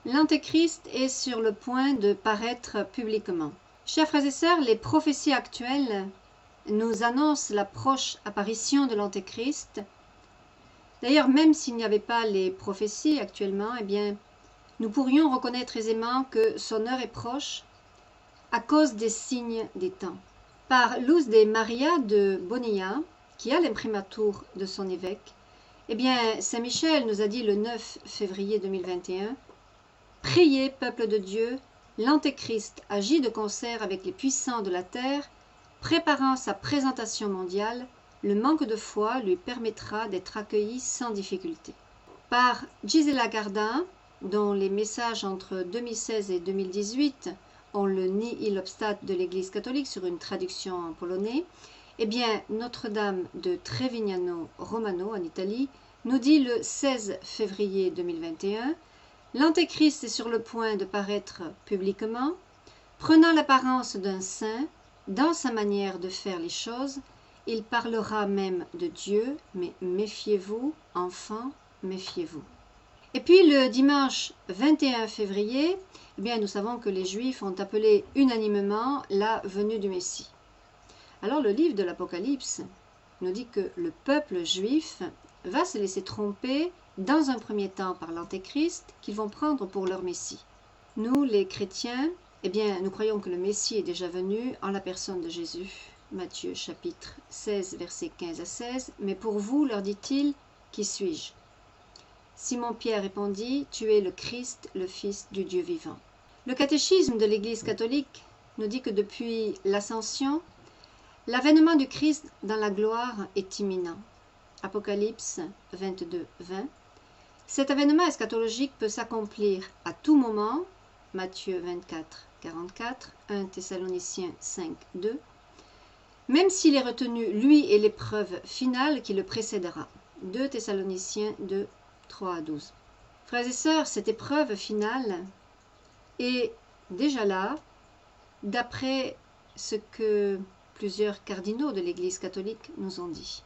L'Antéchrist est sur le point de paraître publiquement. Chers frères et sœurs, les prophéties actuelles nous annoncent la proche apparition de l'Antéchrist. D'ailleurs, même s'il n'y avait pas les prophéties actuellement, eh bien, nous pourrions reconnaître aisément que son heure est proche à cause des signes des temps. Par Luz de Maria de Bonilla, qui a l'imprimatur de son évêque, eh bien, Saint Michel nous a dit le 9 février 2021 « Priez, peuple de Dieu, l'Antéchrist agit de concert avec les puissants de la terre, préparant sa présentation mondiale, le manque de foi lui permettra d'être accueilli sans difficulté. » Par Gisela Gardin, dont les messages entre 2016 et 2018 ont le nihil obstat de l'Église catholique sur une traduction en polonais, eh bien, Notre-Dame de Trevignano Romano, en Italie, nous dit le 16 février 2021 « L'Antéchrist est sur le point de paraître publiquement, prenant l'apparence d'un saint, dans sa manière de faire les choses, il parlera même de Dieu, mais méfiez-vous, enfants, méfiez-vous. » Et puis le dimanche 21 février, eh bien, nous savons que les Juifs ont appelé unanimement la venue du Messie. Alors le livre de l'Apocalypse nous dit que le peuple juif va se laisser tromper dans un premier temps par l'Antéchrist qu'ils vont prendre pour leur Messie. Nous, les chrétiens, eh bien, nous croyons que le Messie est déjà venu en la personne de Jésus. Matthieu chapitre 16, versets 15 à 16. « Mais pour vous, leur dit-il, qui suis-je » Simon-Pierre répondit, « Tu es le Christ, le Fils du Dieu vivant. » Le catéchisme de l'Église catholique nous dit que depuis l'Ascension, l'avènement du Christ dans la gloire est imminent. Apocalypse 22, 20. Cet avènement eschatologique peut s'accomplir à tout moment, Matthieu 24, 44, 1 Thessaloniciens 5, 2, même s'il est retenu, lui et l'épreuve finale qui le précédera, 2 Thessaloniciens 2, 3 à 12. Frères et sœurs, cette épreuve finale est déjà là, d'après ce que plusieurs cardinaux de l'Église catholique nous ont dit.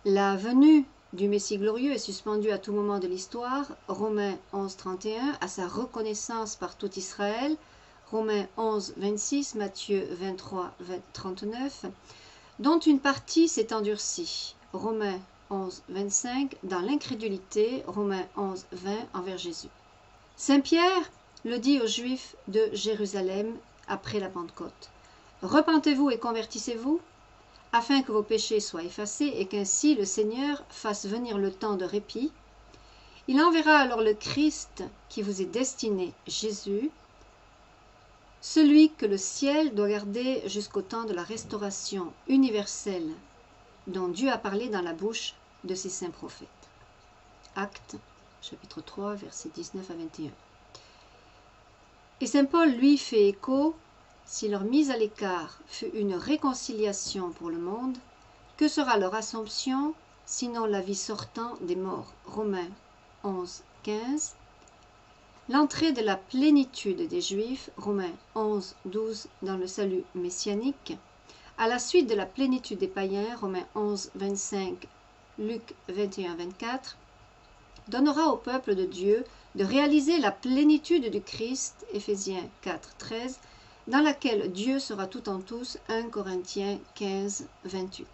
La venue du Messie glorieux est suspendue à tout moment de l'histoire, Romains 11, 31, à sa reconnaissance par tout Israël, Romains 11, 26, Matthieu 23, 39, dont une partie s'est endurcie, Romains 11, 25, dans l'incrédulité, Romains 11, 20, envers Jésus. Saint Pierre le dit aux Juifs de Jérusalem après la Pentecôte. « Repentez-vous et convertissez-vous, afin que vos péchés soient effacés et qu'ainsi le Seigneur fasse venir le temps de répit. Il enverra alors le Christ qui vous est destiné, Jésus, celui que le ciel doit garder jusqu'au temps de la restauration universelle dont Dieu a parlé dans la bouche de ses saints prophètes. » Actes, chapitre 3, versets 19 à 21. Et saint Paul, lui, fait écho: si leur mise à l'écart fut une réconciliation pour le monde, que sera leur assomption, sinon la vie sortant des morts? Romains 11, 15. L'entrée de la plénitude des Juifs, Romains 11, 12, dans le salut messianique, à la suite de la plénitude des païens, Romains 11, 25, Luc 21, 24, donnera au peuple de Dieu de réaliser la plénitude du Christ, Éphésiens 4, 13, dans laquelle Dieu sera tout en tous, 1 Corinthiens 15, 28.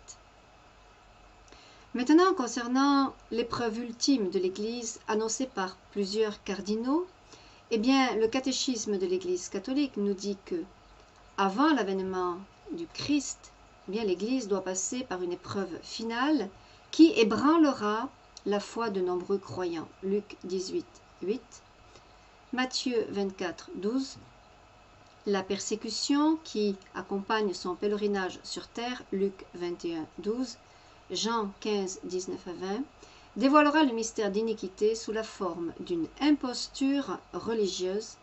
Maintenant, concernant l'épreuve ultime de l'Église annoncée par plusieurs cardinaux, eh bien, le catéchisme de l'Église catholique nous dit que, avant l'avènement du Christ, eh bien, l'Église doit passer par une épreuve finale qui ébranlera la foi de nombreux croyants. Luc 18, 8, Matthieu 24, 12, la persécution qui accompagne son pèlerinage sur terre, Luc 21, 12, Jean 15, 19 à 20, dévoilera le mystère d'iniquité sous la forme d'une imposture religieuse,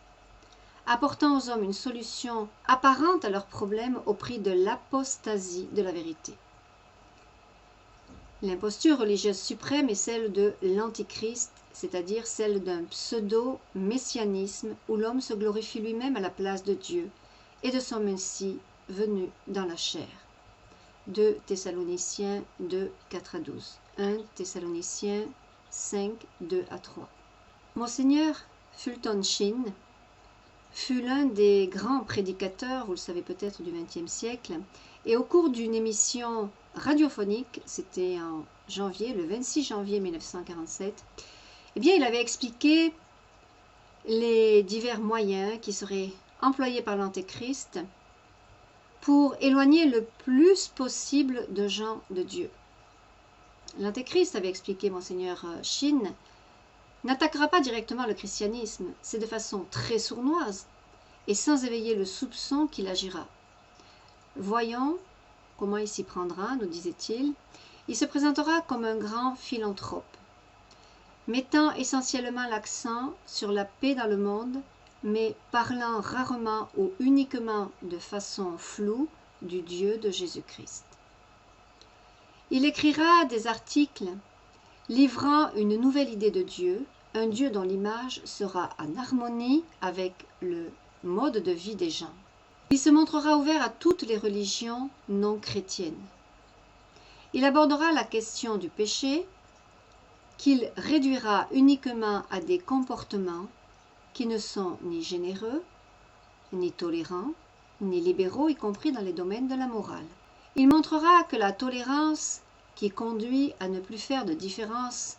apportant aux hommes une solution apparente à leurs problèmes au prix de l'apostasie de la vérité. L'imposture religieuse suprême est celle de l'Antichrist, c'est-à-dire celle d'un pseudo-messianisme où l'homme se glorifie lui-même à la place de Dieu et de son Messie venu dans la chair. 2 Thessaloniciens 2, 4 à 12. 1 Thessaloniciens 5, 2 à 3. Monseigneur Fulton Sheen, fut l'un des grands prédicateurs, vous le savez peut-être, du XXe siècle. Et au cours d'une émission radiophonique, c'était en janvier, le 26 janvier 1947, eh bien, il avait expliqué les divers moyens qui seraient employés par l'Antéchrist pour éloigner le plus possible de gens de Dieu. L'Antéchrist, avait expliqué Monseigneur Sheen, n'attaquera pas directement le christianisme, c'est de façon très sournoise et sans éveiller le soupçon qu'il agira. Voyons comment il s'y prendra, nous disait-il. Il se présentera comme un grand philanthrope, mettant essentiellement l'accent sur la paix dans le monde, mais parlant rarement ou uniquement de façon floue du Dieu de Jésus-Christ. Il écrira des articles livrant une nouvelle idée de Dieu, un Dieu dont l'image sera en harmonie avec le mode de vie des gens. Il se montrera ouvert à toutes les religions non chrétiennes. Il abordera la question du péché, qu'il réduira uniquement à des comportements qui ne sont ni généreux, ni tolérants, ni libéraux, y compris dans les domaines de la morale. Il montrera que la tolérance qui conduit à ne plus faire de différence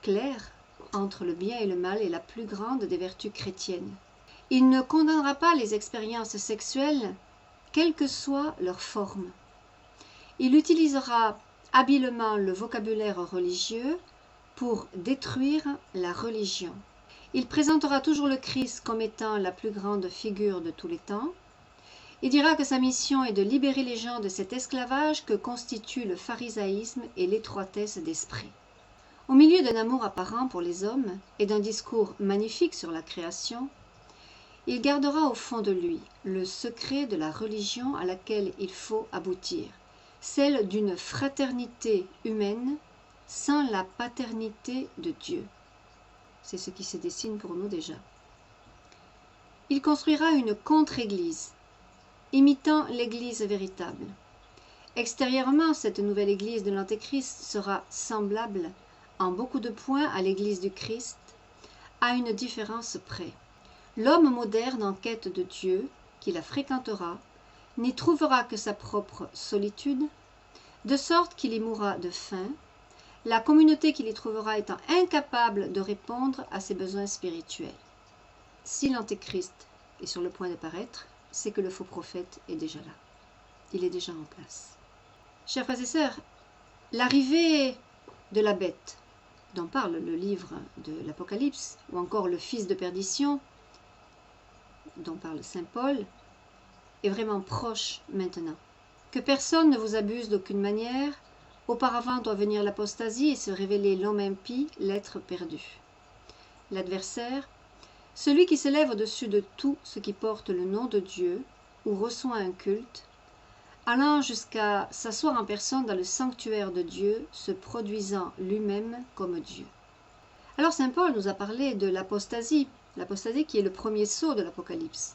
claire entre le bien et le mal est la plus grande des vertus chrétiennes. Il ne condamnera pas les expériences sexuelles, quelle que soit leur forme. Il utilisera habilement le vocabulaire religieux pour détruire la religion. Il présentera toujours le Christ comme étant la plus grande figure de tous les temps. Il dira que sa mission est de libérer les gens de cet esclavage que constituent le pharisaïsme et l'étroitesse d'esprit. Au milieu d'un amour apparent pour les hommes et d'un discours magnifique sur la création, il gardera au fond de lui le secret de la religion à laquelle il faut aboutir, celle d'une fraternité humaine sans la paternité de Dieu. C'est ce qui se dessine pour nous déjà. Il construira une contre-église, imitant l'église véritable. Extérieurement, cette nouvelle église de l'Antéchrist sera semblable en beaucoup de points à l'église du Christ, à une différence près. L'homme moderne en quête de Dieu, qui la fréquentera, n'y trouvera que sa propre solitude, de sorte qu'il y mourra de faim, la communauté qu'il y trouvera étant incapable de répondre à ses besoins spirituels. Si l'Antéchrist est sur le point de paraître, c'est que le faux prophète est déjà là. Il est déjà en place. Chers frères et sœurs, l'arrivée de la bête, dont parle le livre de l'Apocalypse, ou encore le fils de perdition, dont parle saint Paul, est vraiment proche maintenant. Que personne ne vous abuse d'aucune manière. Auparavant doit venir l'apostasie et se révéler l'homme impie, l'être perdu. L'adversaire, celui qui s'élève au-dessus de tout ce qui porte le nom de Dieu ou reçoit un culte, allant jusqu'à s'asseoir en personne dans le sanctuaire de Dieu, se produisant lui-même comme Dieu. Alors saint Paul nous a parlé de l'apostasie qui est le premier sceau de l'Apocalypse.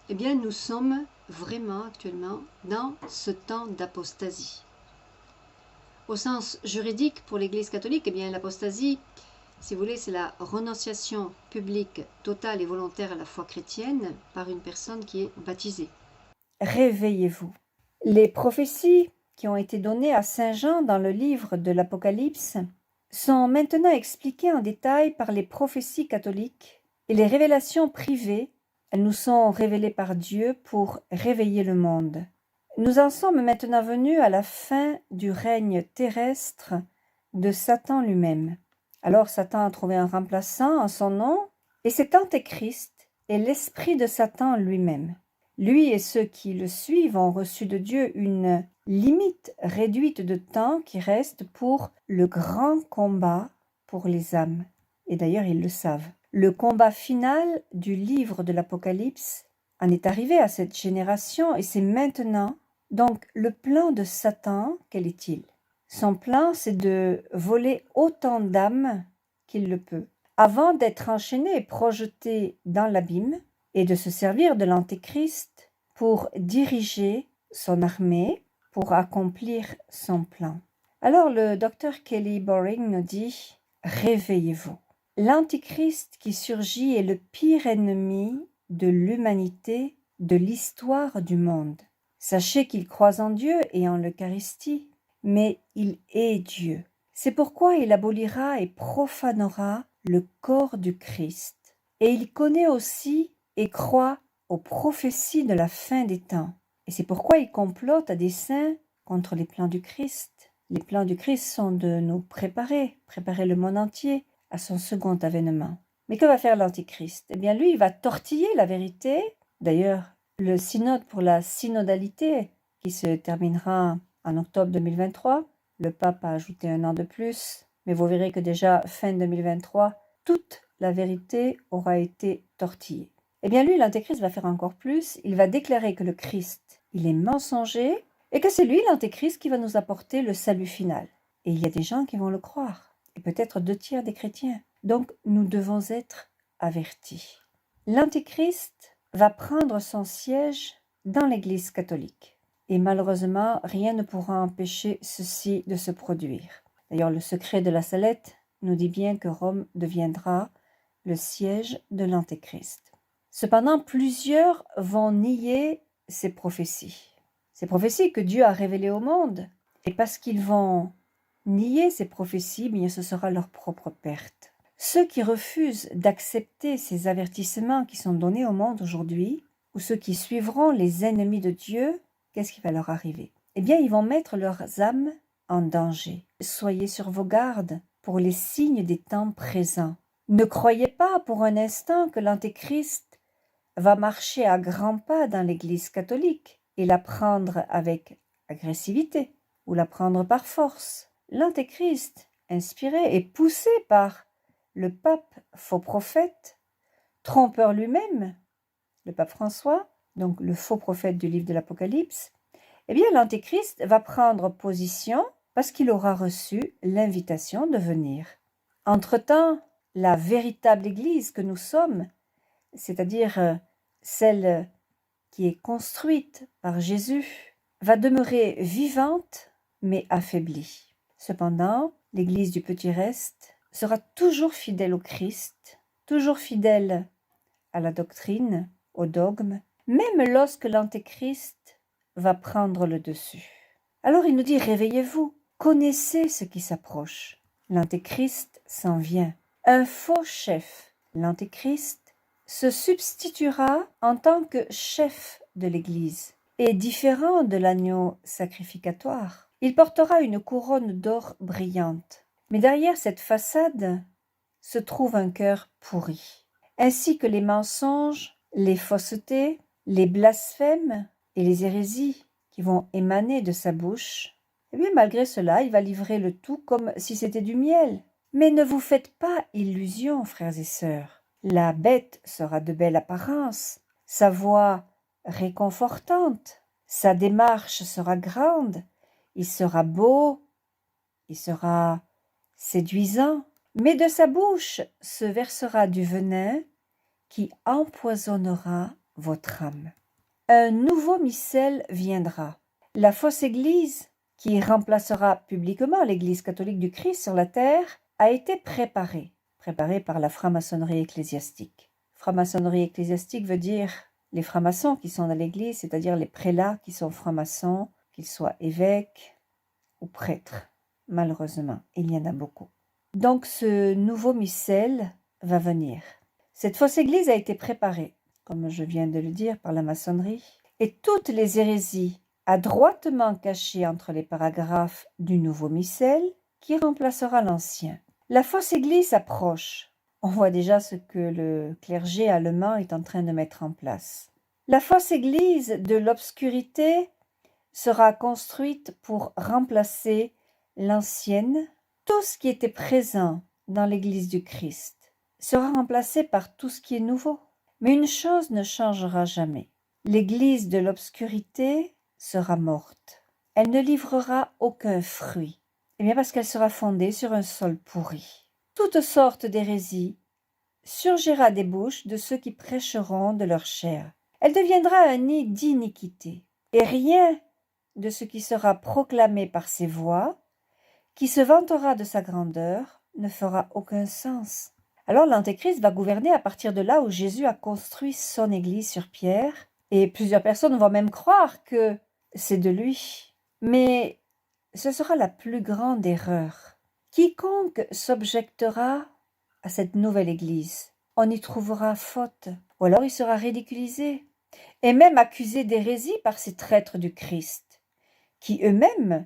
Eh bien, nous sommes vraiment actuellement dans ce temps d'apostasie. Au sens juridique pour l'Église catholique, eh bien, l'apostasie, si vous voulez, c'est la renonciation publique, totale et volontaire à la foi chrétienne par une personne qui est baptisée. Réveillez-vous. Les prophéties qui ont été données à Saint Jean dans le livre de l'Apocalypse sont maintenant expliquées en détail par les prophéties catholiques et les révélations privées, elles nous sont révélées par Dieu pour réveiller le monde. Nous en sommes maintenant venus à la fin du règne terrestre de Satan lui-même. Alors Satan a trouvé un remplaçant en son nom, et cet Antéchrist est l'esprit de Satan lui-même. Lui et ceux qui le suivent ont reçu de Dieu une limite réduite de temps qui reste pour le grand combat pour les âmes. Et d'ailleurs, ils le savent. Le combat final du livre de l'Apocalypse en est arrivé à cette génération et c'est maintenant. Donc, le plan de Satan, quel est-il? Son plan, c'est de voler autant d'âmes qu'il le peut, avant d'être enchaîné et projeté dans l'abîme, et de se servir de l'Antéchrist pour diriger son armée, pour accomplir son plan. Alors le docteur Kelly Boring nous dit « Réveillez-vous ». L'Antichrist qui surgit est le pire ennemi de l'humanité, de l'histoire du monde. Sachez qu'il croit en Dieu et en l'Eucharistie, mais il est Dieu. C'est pourquoi il abolira et profanera le corps du Christ. Et il connaît aussi et croit aux prophéties de la fin des temps. Et c'est pourquoi il complote à dessein contre les plans du Christ. Les plans du Christ sont de nous préparer le monde entier à son second avènement. Mais que va faire l'Antichrist? Eh bien, lui, il va tortiller la vérité. D'ailleurs, le synode pour la synodalité, qui se terminera en octobre 2023, le pape a ajouté un an de plus, mais vous verrez que déjà fin 2023, toute la vérité aura été tortillée. Eh bien, lui, l'Antéchrist va faire encore plus. Il va déclarer que le Christ, il est mensonger et que c'est lui, l'Antéchrist, qui va nous apporter le salut final. Et il y a des gens qui vont le croire, et peut-être 2/3 des chrétiens. Donc, nous devons être avertis. L'Antéchrist va prendre son siège dans l'Église catholique. Et malheureusement, rien ne pourra empêcher ceci de se produire. D'ailleurs, le secret de la Salette nous dit bien que Rome deviendra le siège de l'Antéchrist. Cependant, plusieurs vont nier ces prophéties. Ces prophéties que Dieu a révélées au monde. Et parce qu'ils vont nier ces prophéties, bien ce sera leur propre perte. Ceux qui refusent d'accepter ces avertissements qui sont donnés au monde aujourd'hui, ou ceux qui suivront les ennemis de Dieu, qu'est-ce qui va leur arriver? Eh bien, ils vont mettre leurs âmes en danger. Soyez sur vos gardes pour les signes des temps présents. Ne croyez pas pour un instant que l'Antéchrist va marcher à grands pas dans l'Église catholique et la prendre avec agressivité ou la prendre par force. L'Antéchrist, inspiré et poussé par le pape faux prophète, trompeur lui-même, le pape François, donc le faux prophète du livre de l'Apocalypse, eh bien l'Antéchrist va prendre position parce qu'il aura reçu l'invitation de venir. Entre-temps, la véritable Église que nous sommes, c'est-à-dire celle qui est construite par Jésus, va demeurer vivante mais affaiblie. Cependant, l'Église du petit reste sera toujours fidèle au Christ, toujours fidèle à la doctrine, au dogme, même lorsque l'Antéchrist va prendre le dessus. Alors il nous dit, réveillez-vous, connaissez ce qui s'approche. L'Antéchrist s'en vient. Un faux chef, l'Antéchrist, se substituera en tant que chef de l'Église et différent de l'agneau sacrificatoire. Il portera une couronne d'or brillante. Mais derrière cette façade se trouve un cœur pourri, ainsi que les mensonges, les faussetés, les blasphèmes et les hérésies qui vont émaner de sa bouche. Et bien malgré cela, il va livrer le tout comme si c'était du miel. Mais ne vous faites pas illusion, frères et sœurs. La bête sera de belle apparence, sa voix réconfortante, sa démarche sera grande, il sera beau, il sera séduisant, mais de sa bouche se versera du venin qui empoisonnera votre âme. Un nouveau missel viendra. La fausse Église, qui remplacera publiquement l'Église catholique du Christ sur la terre, a été préparée par la franc-maçonnerie ecclésiastique. Franc-maçonnerie ecclésiastique veut dire les francs-maçons qui sont dans l'Église, c'est-à-dire les prélats qui sont francs-maçons, qu'ils soient évêques ou prêtres. Malheureusement, il y en a beaucoup. Donc ce nouveau missel va venir. Cette fausse Église a été préparée, comme je viens de le dire, par la maçonnerie, et toutes les hérésies adroitement cachées entre les paragraphes du nouveau missel qui remplacera l'ancien. La fausse Église approche. On voit déjà ce que le clergé allemand est en train de mettre en place. La fausse Église de l'obscurité sera construite pour remplacer l'ancienne. Tout ce qui était présent dans l'Église du Christ sera remplacé par tout ce qui est nouveau. Mais une chose ne changera jamais. L'Église de l'obscurité sera morte. Elle ne livrera aucun fruit. Eh bien parce qu'elle sera fondée sur un sol pourri. Toutes sortes d'hérésies surgira des bouches de ceux qui prêcheront de leur chair. Elle deviendra un nid d'iniquité. Et rien de ce qui sera proclamé par ses voix, qui se vantera de sa grandeur, ne fera aucun sens. Alors l'Antéchrist va gouverner à partir de là où Jésus a construit son Église sur pierre, et plusieurs personnes vont même croire que c'est de lui. Mais ce sera la plus grande erreur. Quiconque s'objectera à cette nouvelle Église, on y trouvera faute, ou alors il sera ridiculisé, et même accusé d'hérésie par ces traîtres du Christ, qui eux-mêmes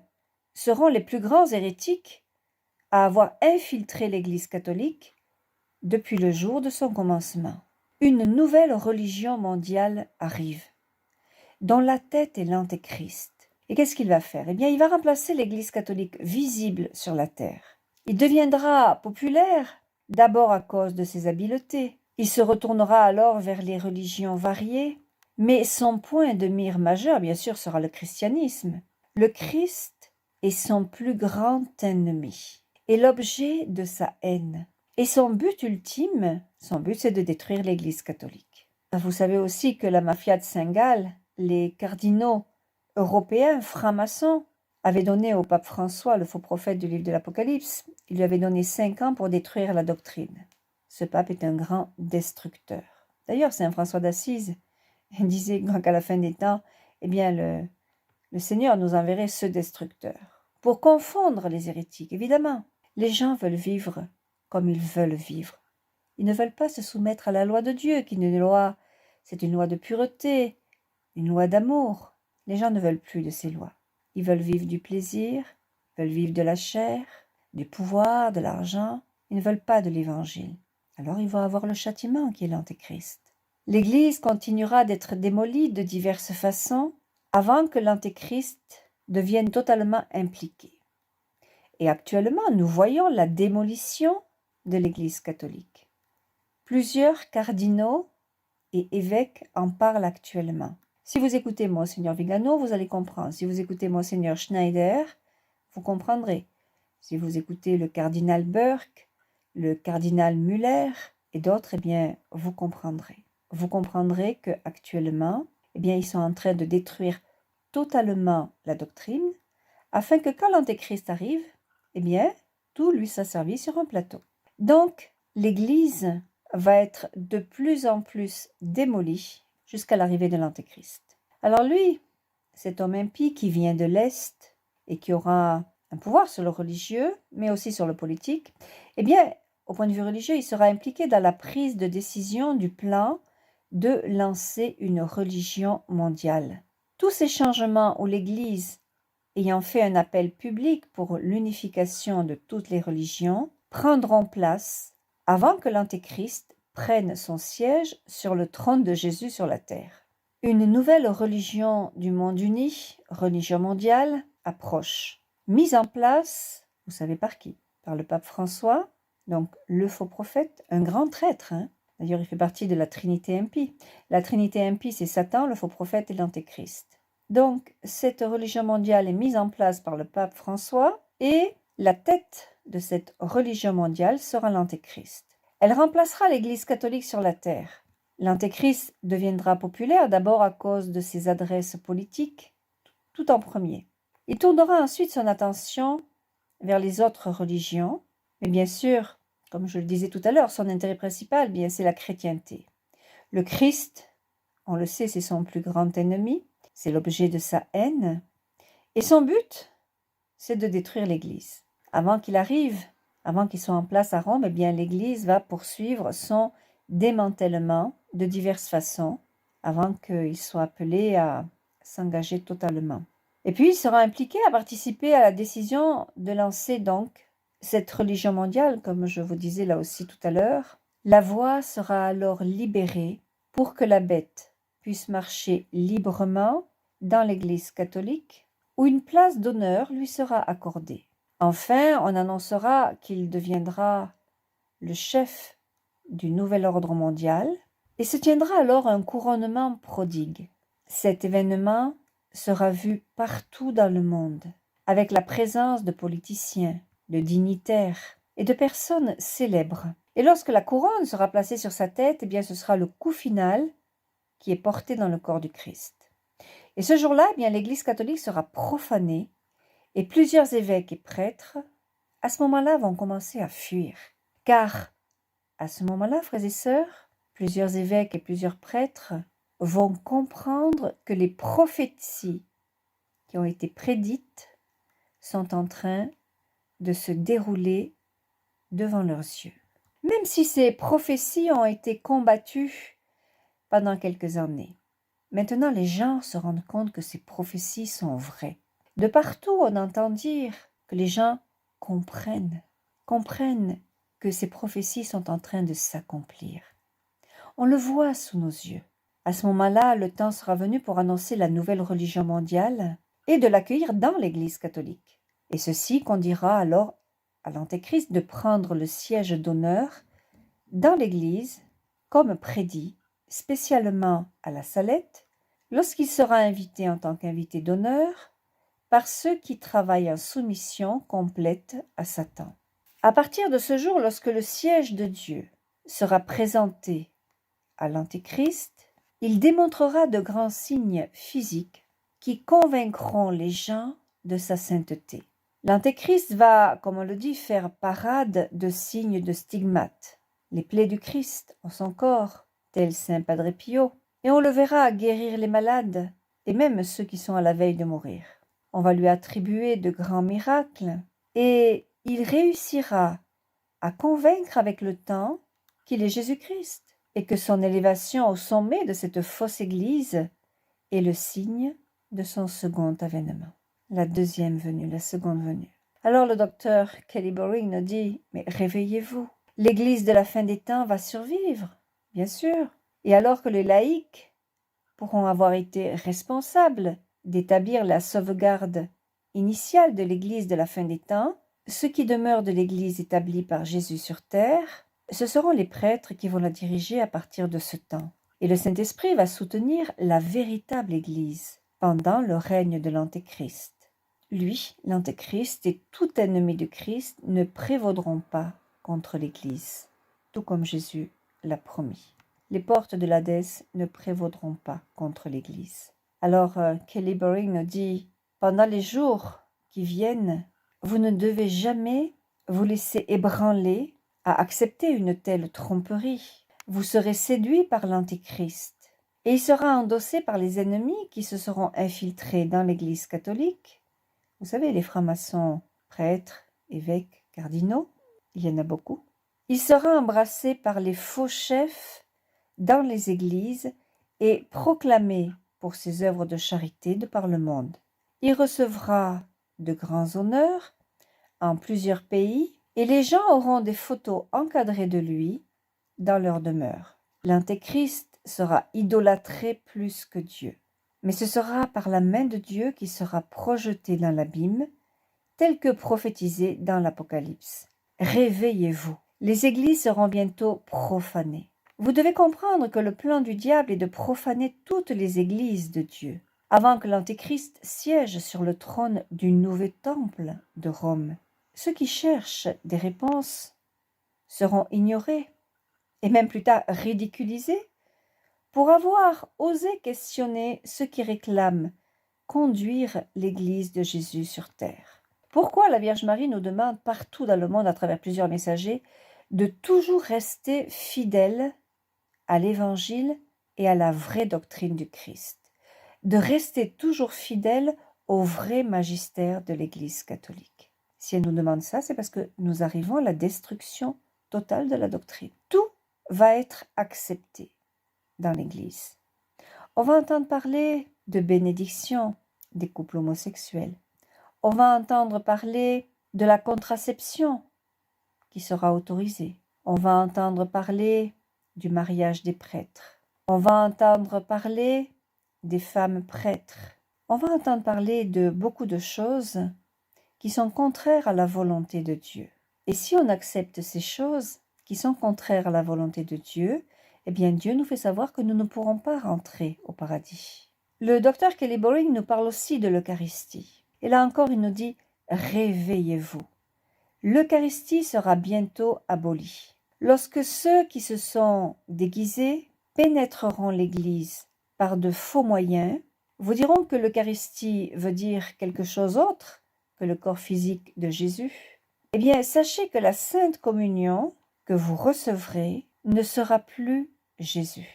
seront les plus grands hérétiques à avoir infiltré l'Église catholique depuis le jour de son commencement. Une nouvelle religion mondiale arrive, dont la tête est l'Antéchrist. Et qu'est-ce qu'il va faire? Eh bien, il va remplacer l'Église catholique visible sur la terre. Il deviendra populaire, d'abord à cause de ses habiletés. Il se retournera alors vers les religions variées, mais son point de mire majeur, bien sûr, sera le christianisme. Le Christ est son plus grand ennemi et l'objet de sa haine. Et son but ultime, c'est de détruire l'Église catholique. Vous savez aussi que la mafia de Saint-Gall, les cardinaux européens francs-maçons, avaient donné au pape François, le faux prophète du livre de l'Apocalypse, il lui avait donné 5 ans pour détruire la doctrine. Ce pape est un grand destructeur. D'ailleurs, Saint François d'Assise disait qu'à la fin des temps, eh bien, le Seigneur nous enverrait ce destructeur pour confondre les hérétiques. Évidemment, les gens veulent vivre comme ils veulent vivre. Ils ne veulent pas se soumettre à la loi de Dieu, qui est une loi, c'est une loi de pureté, une loi d'amour. Les gens ne veulent plus de ces lois. Ils veulent vivre du plaisir, veulent vivre de la chair, du pouvoir, de l'argent. Ils ne veulent pas de l'évangile. Alors ils vont avoir le châtiment qui est l'Antéchrist. L'Église continuera d'être démolie de diverses façons avant que l'Antéchrist devienne totalement impliqué. Et actuellement, nous voyons la démolition de l'Église catholique. Plusieurs cardinaux et évêques en parlent actuellement. Si vous écoutez Monseigneur Vigano, vous allez comprendre. Si vous écoutez Monseigneur Schneider, vous comprendrez. Si vous écoutez le cardinal Burke, le cardinal Müller et d'autres, eh bien, vous comprendrez. Vous comprendrez qu'actuellement, eh bien, ils sont en train de détruire totalement la doctrine, afin que quand l'Antéchrist arrive, eh bien, tout lui soit servi sur un plateau. Donc, l'Église va être de plus en plus démolie jusqu'à l'arrivée de l'Antéchrist. Alors lui, cet homme impie qui vient de l'Est et qui aura un pouvoir sur le religieux, mais aussi sur le politique, eh bien, au point de vue religieux, il sera impliqué dans la prise de décision du plan de lancer une religion mondiale. Tous ces changements où l'Église, ayant fait un appel public pour l'unification de toutes les religions, prendront place avant que l'Antéchrist prenne son siège sur le trône de Jésus sur la terre. Une nouvelle religion du monde uni, religion mondiale, approche. Mise en place, vous savez par qui? Par le pape François, donc le faux prophète, un grand traître. D'ailleurs, il fait partie de la Trinité impie. La Trinité impie, c'est Satan, le faux prophète et l'Antéchrist. Donc, cette religion mondiale est mise en place par le pape François et la tête de cette religion mondiale sera l'Antéchrist. Elle remplacera l'Église catholique sur la terre. L'Antéchrist deviendra populaire d'abord à cause de ses adresses politiques, tout en premier. Il tournera ensuite son attention vers les autres religions, mais bien sûr, comme je le disais tout à l'heure, son intérêt principal, bien, c'est la chrétienté. Le Christ, on le sait, c'est son plus grand ennemi, c'est l'objet de sa haine, et son but, c'est de détruire l'Église. Avant qu'il arrive, avant qu'il soit en place à Rome, eh bien, l'Église va poursuivre son démantèlement de diverses façons, avant qu'il soit appelé à s'engager totalement. Et puis, il sera impliqué à participer à la décision de lancer donc cette religion mondiale, comme je vous disais là aussi tout à l'heure. La voie sera alors libérée pour que la bête puisse marcher librement dans l'Église catholique, où une place d'honneur lui sera accordée. Enfin, on annoncera qu'il deviendra le chef du nouvel ordre mondial et se tiendra alors un couronnement prodigue. Cet événement sera vu partout dans le monde, avec la présence de politiciens, de dignitaires et de personnes célèbres. Et lorsque la couronne sera placée sur sa tête, eh bien, ce sera le coup final qui est porté dans le corps du Christ. Et ce jour-là, eh bien, l'Église catholique sera profanée et plusieurs évêques et prêtres, à ce moment-là, vont commencer à fuir. Car À ce moment-là, frères et sœurs, plusieurs évêques et plusieurs prêtres vont comprendre que les prophéties qui ont été prédites sont en train de se dérouler devant leurs yeux. Même si ces prophéties ont été combattues pendant quelques années, maintenant les gens se rendent compte que ces prophéties sont vraies. De partout, on entend dire que les gens comprennent que ces prophéties sont en train de s'accomplir. On le voit sous nos yeux. À ce moment-là, le temps sera venu pour annoncer la nouvelle religion mondiale et de l'accueillir dans l'Église catholique. Et ceci conduira alors à l'Antéchrist de prendre le siège d'honneur dans l'Église, comme prédit, spécialement à la Salette, lorsqu'il sera invité en tant qu'invité d'honneur par ceux qui travaillent en soumission complète à Satan. À partir de ce jour, lorsque le siège de Dieu sera présenté à l'Antéchrist, il démontrera de grands signes physiques qui convaincront les gens de sa sainteté. L'Antéchrist va, comme on le dit, faire parade de signes de stigmates, les plaies du Christ en son corps, tel saint Padre Pio, et on le verra guérir les malades et même ceux qui sont à la veille de mourir. On va lui attribuer de grands miracles et il réussira à convaincre avec le temps qu'il est Jésus-Christ et que son élévation au sommet de cette fausse église est le signe de son second avènement, la deuxième venue, la seconde venue. Alors le docteur Kelly Boring nous dit, mais réveillez-vous, l'église de la fin des temps va survivre, bien sûr, et alors que les laïcs pourront avoir été responsables d'établir la sauvegarde initiale de l'église de la fin des temps, ceux qui demeurent de l'église établie par Jésus sur terre, ce seront les prêtres qui vont la diriger à partir de ce temps. Et le Saint-Esprit va soutenir la véritable église pendant le règne de l'Antéchrist. Lui, l'Antéchrist et tout ennemi du Christ ne prévaudront pas contre l'église, tout comme Jésus l'a promis. Les portes de l'Hadès ne prévaudront pas contre l'église. Alors, Kelly Boring nous dit, pendant les jours qui viennent, vous ne devez jamais vous laisser ébranler à accepter une telle tromperie. Vous serez séduit par l'Antéchrist et il sera endossé par les ennemis qui se seront infiltrés dans l'Église catholique. Vous savez, les francs-maçons, prêtres, évêques, cardinaux, il y en a beaucoup. Il sera embrassé par les faux chefs dans les églises et proclamé pour ses œuvres de charité de par le monde. Il recevra de grands honneurs en plusieurs pays et les gens auront des photos encadrées de lui dans leur demeure. L'Antéchrist sera idolâtré plus que Dieu. Mais ce sera par la main de Dieu qui sera projeté dans l'abîme, tel que prophétisé dans l'Apocalypse. Réveillez-vous. Les églises seront bientôt profanées. Vous devez comprendre que le plan du diable est de profaner toutes les églises de Dieu, avant que l'Antéchrist siège sur le trône du nouveau temple de Rome. Ceux qui cherchent des réponses seront ignorés et même plus tard ridiculisés pour avoir osé questionner ceux qui réclament conduire l'Église de Jésus sur terre. Pourquoi la Vierge Marie nous demande partout dans le monde, à travers plusieurs messagers, de toujours rester fidèle à l'Évangile et à la vraie doctrine du Christ, de rester toujours fidèle au vrai magistère de l'Église catholique. Si elle nous demande ça, c'est parce que nous arrivons à la destruction totale de la doctrine. Tout va être accepté dans l'Église. On va entendre parler de bénédiction des couples homosexuels. On va entendre parler de la contraception qui sera autorisée. On va entendre parler du mariage des prêtres. On va entendre parler des femmes prêtres. On va entendre parler de beaucoup de choses qui sont contraires à la volonté de Dieu. Et si on accepte ces choses qui sont contraires à la volonté de Dieu, eh bien Dieu nous fait savoir que nous ne pourrons pas rentrer au paradis. Le docteur Kelly Boring nous parle aussi de l'Eucharistie. Et là encore, il nous dit « Réveillez-vous ». L'Eucharistie sera bientôt abolie. Lorsque ceux qui se sont déguisés pénétreront l'Église par de faux moyens, vous diront que l'Eucharistie veut dire quelque chose autre que le corps physique de Jésus. Eh bien, sachez que la Sainte Communion que vous recevrez ne sera plus Jésus.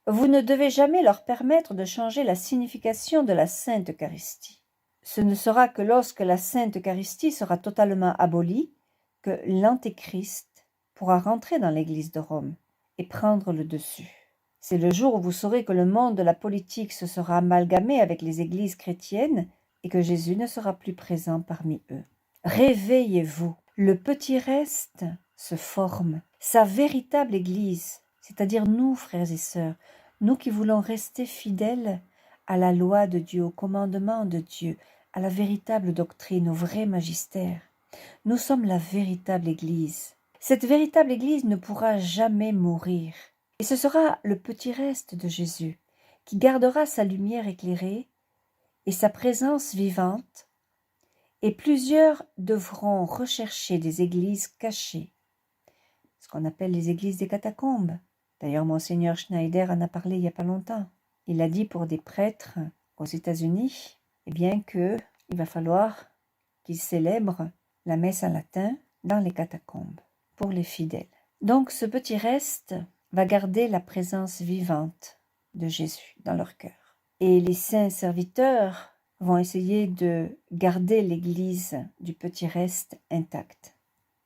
Vous ne devez jamais leur permettre de changer la signification de la Sainte Eucharistie. Ce ne sera que lorsque la Sainte Eucharistie sera totalement abolie que l'Antéchrist pourra rentrer dans l'Église de Rome et prendre le dessus. C'est le jour où vous saurez que le monde de la politique se sera amalgamé avec les églises chrétiennes et que Jésus ne sera plus présent parmi eux. Réveillez-vous. Le petit reste se forme. Sa véritable Église, c'est-à-dire nous, frères et sœurs, nous qui voulons rester fidèles à la loi de Dieu, au commandement de Dieu, à la véritable doctrine, au vrai magistère. Nous sommes la véritable Église. Cette véritable Église ne pourra jamais mourir. Et ce sera le petit reste de Jésus qui gardera sa lumière éclairée et sa présence vivante, et plusieurs devront rechercher des églises cachées, ce qu'on appelle les églises des catacombes. D'ailleurs, Monseigneur Schneider en a parlé il n'y a pas longtemps. Il a dit pour des prêtres aux États-Unis, qu'il va falloir qu'ils célèbrent la messe en latin dans les catacombes pour les fidèles. Donc ce petit reste va garder la présence vivante de Jésus dans leur cœur. Et les saints serviteurs vont essayer de garder l'église du petit reste intacte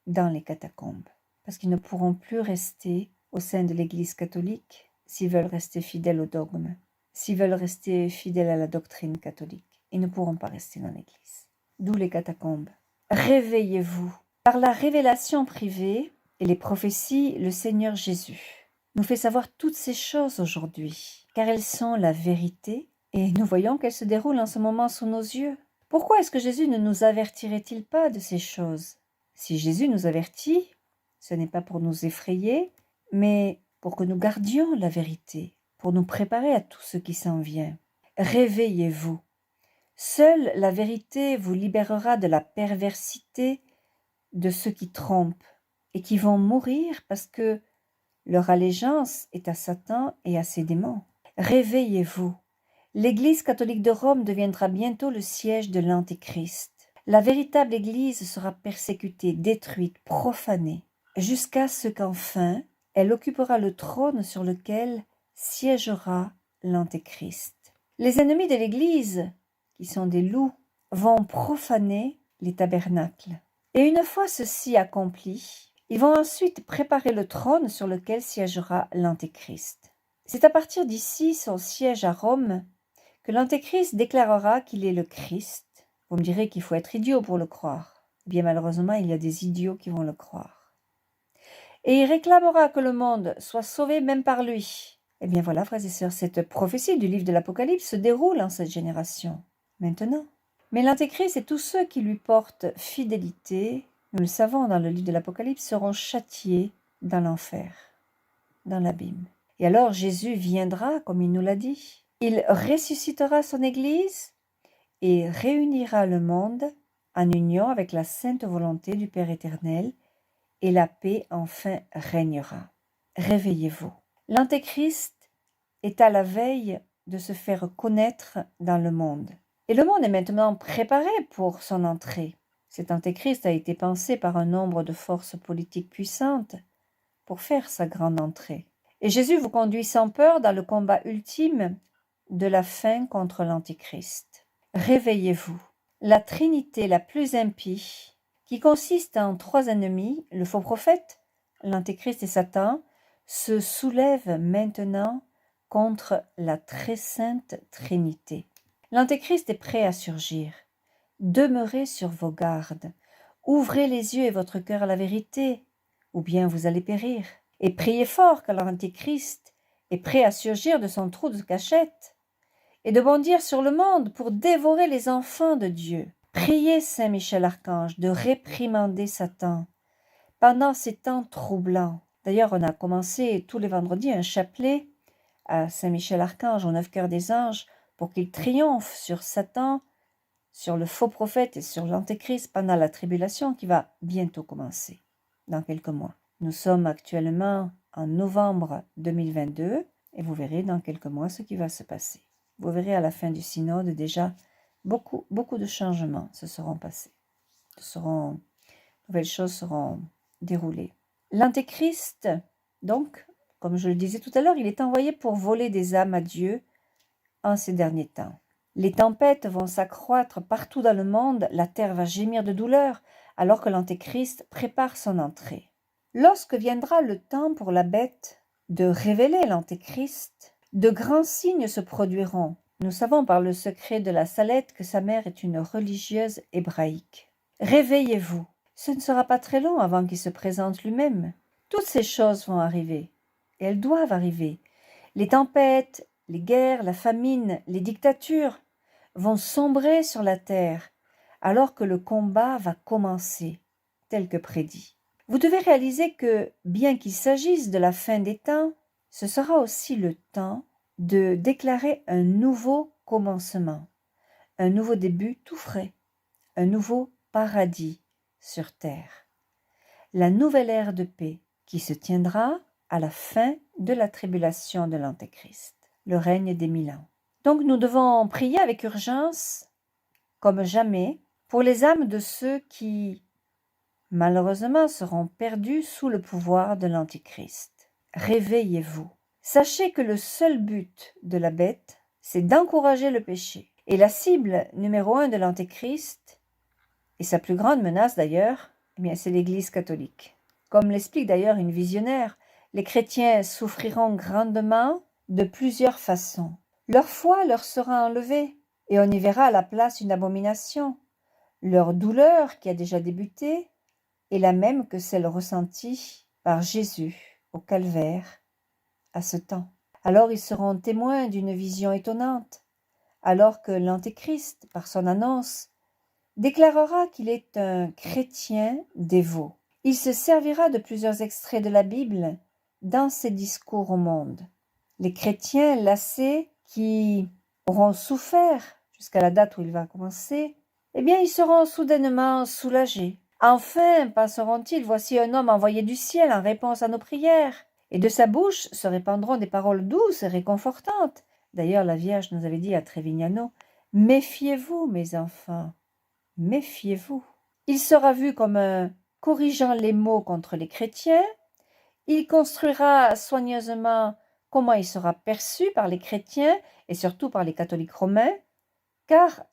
dans les catacombes, parce qu'ils ne pourront plus rester au sein de l'église catholique s'ils veulent rester fidèles au dogme, s'ils veulent rester fidèles à la doctrine catholique. Ils ne pourront pas rester dans l'église. D'où les catacombes. Réveillez-vous. Par la révélation privée et les prophéties, le Seigneur Jésus nous fait savoir toutes ces choses aujourd'hui, car elles sont la vérité, et nous voyons qu'elles se déroulent en ce moment sous nos yeux. Pourquoi est-ce que Jésus ne nous avertirait-il pas de ces choses? Si Jésus nous avertit, ce n'est pas pour nous effrayer, mais pour que nous gardions la vérité, pour nous préparer à tout ce qui s'en vient. Réveillez-vous. Seule la vérité vous libérera de la perversité de ceux qui trompent et qui vont mourir parce que leur allégeance est à Satan et à ses démons. Réveillez-vous. L'Église catholique de Rome deviendra bientôt le siège de l'Antéchrist. La véritable Église sera persécutée, détruite, profanée, jusqu'à ce qu'enfin elle occupera le trône sur lequel siégera l'Antéchrist. Les ennemis de l'Église, qui sont des loups, vont profaner les tabernacles. Et une fois ceci accompli, ils vont ensuite préparer le trône sur lequel siégera l'Antéchrist. C'est à partir d'ici, son siège à Rome, que l'Antéchrist déclarera qu'il est le Christ. Vous me direz qu'il faut être idiot pour le croire. Bien malheureusement, il y a des idiots qui vont le croire. Et il réclamera que le monde soit sauvé même par lui. Eh bien voilà, frères et sœurs, cette prophétie du livre de l'Apocalypse se déroule en cette génération, maintenant. Mais l'Antéchrist et tous ceux qui lui portent fidélité, nous le savons dans le livre de l'Apocalypse, seront châtiés dans l'enfer, dans l'abîme. Et alors Jésus viendra, comme il nous l'a dit. Il ressuscitera son Église et réunira le monde en union avec la sainte volonté du Père éternel, et la paix enfin régnera. Réveillez-vous. L'Antéchrist est à la veille de se faire connaître dans le monde. Et le monde est maintenant préparé pour son entrée. Cet Antéchrist a été pensé par un nombre de forces politiques puissantes pour faire sa grande entrée. Et Jésus vous conduit sans peur dans le combat ultime de la fin contre l'Antéchrist. Réveillez-vous. La Trinité la plus impie, qui consiste en 3 ennemis, le faux prophète, l'Antéchrist et Satan, se soulève maintenant contre la très sainte Trinité. L'Antéchrist est prêt à surgir. Demeurez sur vos gardes. Ouvrez les yeux et votre cœur à la vérité, ou bien vous allez périr. Et priez fort car l'Antéchrist est prêt à surgir de son trou de cachette et de bondir sur le monde pour dévorer les enfants de Dieu. Priez Saint Michel Archange de réprimander Satan pendant ces temps troublants. D'ailleurs, on a commencé tous les vendredis un chapelet à Saint Michel Archange, au 9 cœurs des anges, pour qu'il triomphe sur Satan, sur le faux prophète et sur l'Antéchrist pendant la tribulation qui va bientôt commencer, dans quelques mois. Nous sommes actuellement en novembre 2022 et vous verrez dans quelques mois ce qui va se passer. Vous verrez à la fin du synode déjà beaucoup de changements se seront passés. Nouvelles choses seront déroulées. L'Antéchrist, donc, comme je le disais tout à l'heure, il est envoyé pour voler des âmes à Dieu en ces derniers temps. Les tempêtes vont s'accroître partout dans le monde, la terre va gémir de douleur, alors que l'Antéchrist prépare son entrée. Lorsque viendra le temps pour la bête de révéler l'Antéchrist, de grands signes se produiront. Nous savons par le secret de la Salette que sa mère est une religieuse hébraïque. Réveillez-vous. Ce ne sera pas très long avant qu'il se présente lui-même. Toutes ces choses vont arriver, et elles doivent arriver. Les tempêtes, les guerres, la famine, les dictatures vont sombrer sur la terre, alors que le combat va commencer, tel que prédit. Vous devez réaliser que, bien qu'il s'agisse de la fin des temps, ce sera aussi le temps de déclarer un nouveau commencement, un nouveau début tout frais, un nouveau paradis sur terre. La nouvelle ère de paix qui se tiendra à la fin de la tribulation de l'Antéchrist, le règne des 1000 ans. Donc nous devons prier avec urgence, comme jamais, pour les âmes de ceux qui, malheureusement, seront perdus sous le pouvoir de l'Antéchrist. Réveillez-vous. Sachez que le seul but de la bête, c'est d'encourager le péché. Et la cible numéro 1 de l'Antéchrist, et sa plus grande menace d'ailleurs, eh bien, c'est l'Église catholique. Comme l'explique d'ailleurs une visionnaire, les chrétiens souffriront grandement de plusieurs façons. Leur foi leur sera enlevée, et on y verra à la place une abomination. Leur douleur, qui a déjà débuté, est la même que celle ressentie par Jésus au calvaire à ce temps. Alors ils seront témoins d'une vision étonnante, alors que l'Antéchrist, par son annonce, déclarera qu'il est un chrétien dévot. Il se servira de plusieurs extraits de la Bible dans ses discours au monde. Les chrétiens lassés qui auront souffert jusqu'à la date où il va commencer, eh bien ils seront soudainement soulagés. Enfin, penseront-ils, voici un homme envoyé du ciel en réponse à nos prières. Et de sa bouche se répandront des paroles douces et réconfortantes. D'ailleurs, la Vierge nous avait dit à Trevignano, « Méfiez-vous, mes enfants, méfiez-vous. » Il sera vu comme un corrigeant les mots contre les chrétiens. Il construira soigneusement comment il sera perçu par les chrétiens et surtout par les catholiques romains, car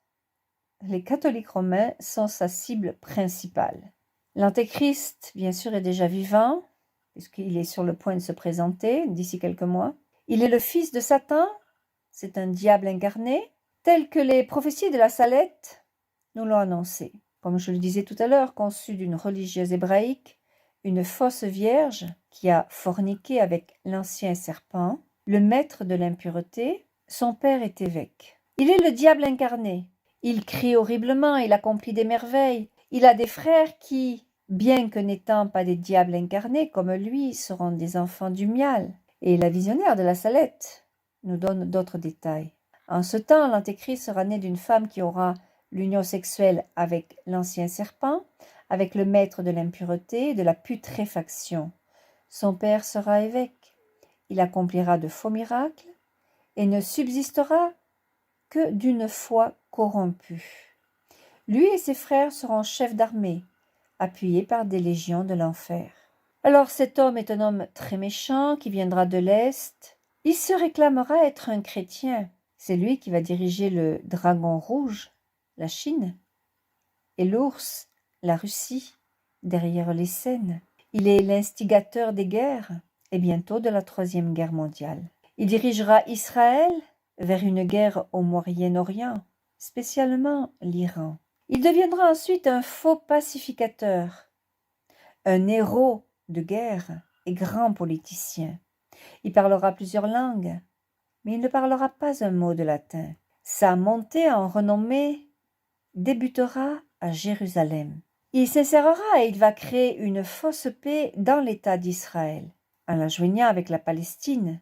les catholiques romains sont sa cible principale. L'Antéchrist, bien sûr, est déjà vivant, puisqu'il est sur le point de se présenter d'ici quelques mois. Il est le fils de Satan, c'est un diable incarné, tel que les prophéties de la Salette nous l'ont annoncé. Comme je le disais tout à l'heure, conçu d'une religieuse hébraïque, une fausse vierge qui a forniqué avec l'ancien serpent, le maître de l'impureté, son père est évêque. Il est le diable incarné. Il crie horriblement, il accomplit des merveilles. Il a des frères qui, bien que n'étant pas des diables incarnés comme lui, seront des enfants du miel. Et la visionnaire de la Salette nous donne d'autres détails. En ce temps, l'Antéchrist sera né d'une femme qui aura l'union sexuelle avec l'ancien serpent, avec le maître de l'impureté et de la putréfaction. Son père sera évêque. Il accomplira de faux miracles et ne subsistera que d'une foi corrompue. Lui et ses frères seront chefs d'armée, appuyés par des légions de l'enfer. Alors cet homme est un homme très méchant qui viendra de l'Est. Il se réclamera être un chrétien. C'est lui qui va diriger le dragon rouge, la Chine, et l'ours, la Russie, derrière les scènes. Il est l'instigateur des guerres et bientôt de la Troisième Guerre mondiale. Il dirigera Israël vers une guerre au Moyen-Orient, spécialement l'Iran. Il deviendra ensuite un faux pacificateur, un héros de guerre et grand politicien. Il parlera plusieurs langues, mais il ne parlera pas un mot de latin. Sa montée en renommée débutera à Jérusalem. Il s'insérera et il va créer une fausse paix dans l'État d'Israël, en la joignant avec la Palestine,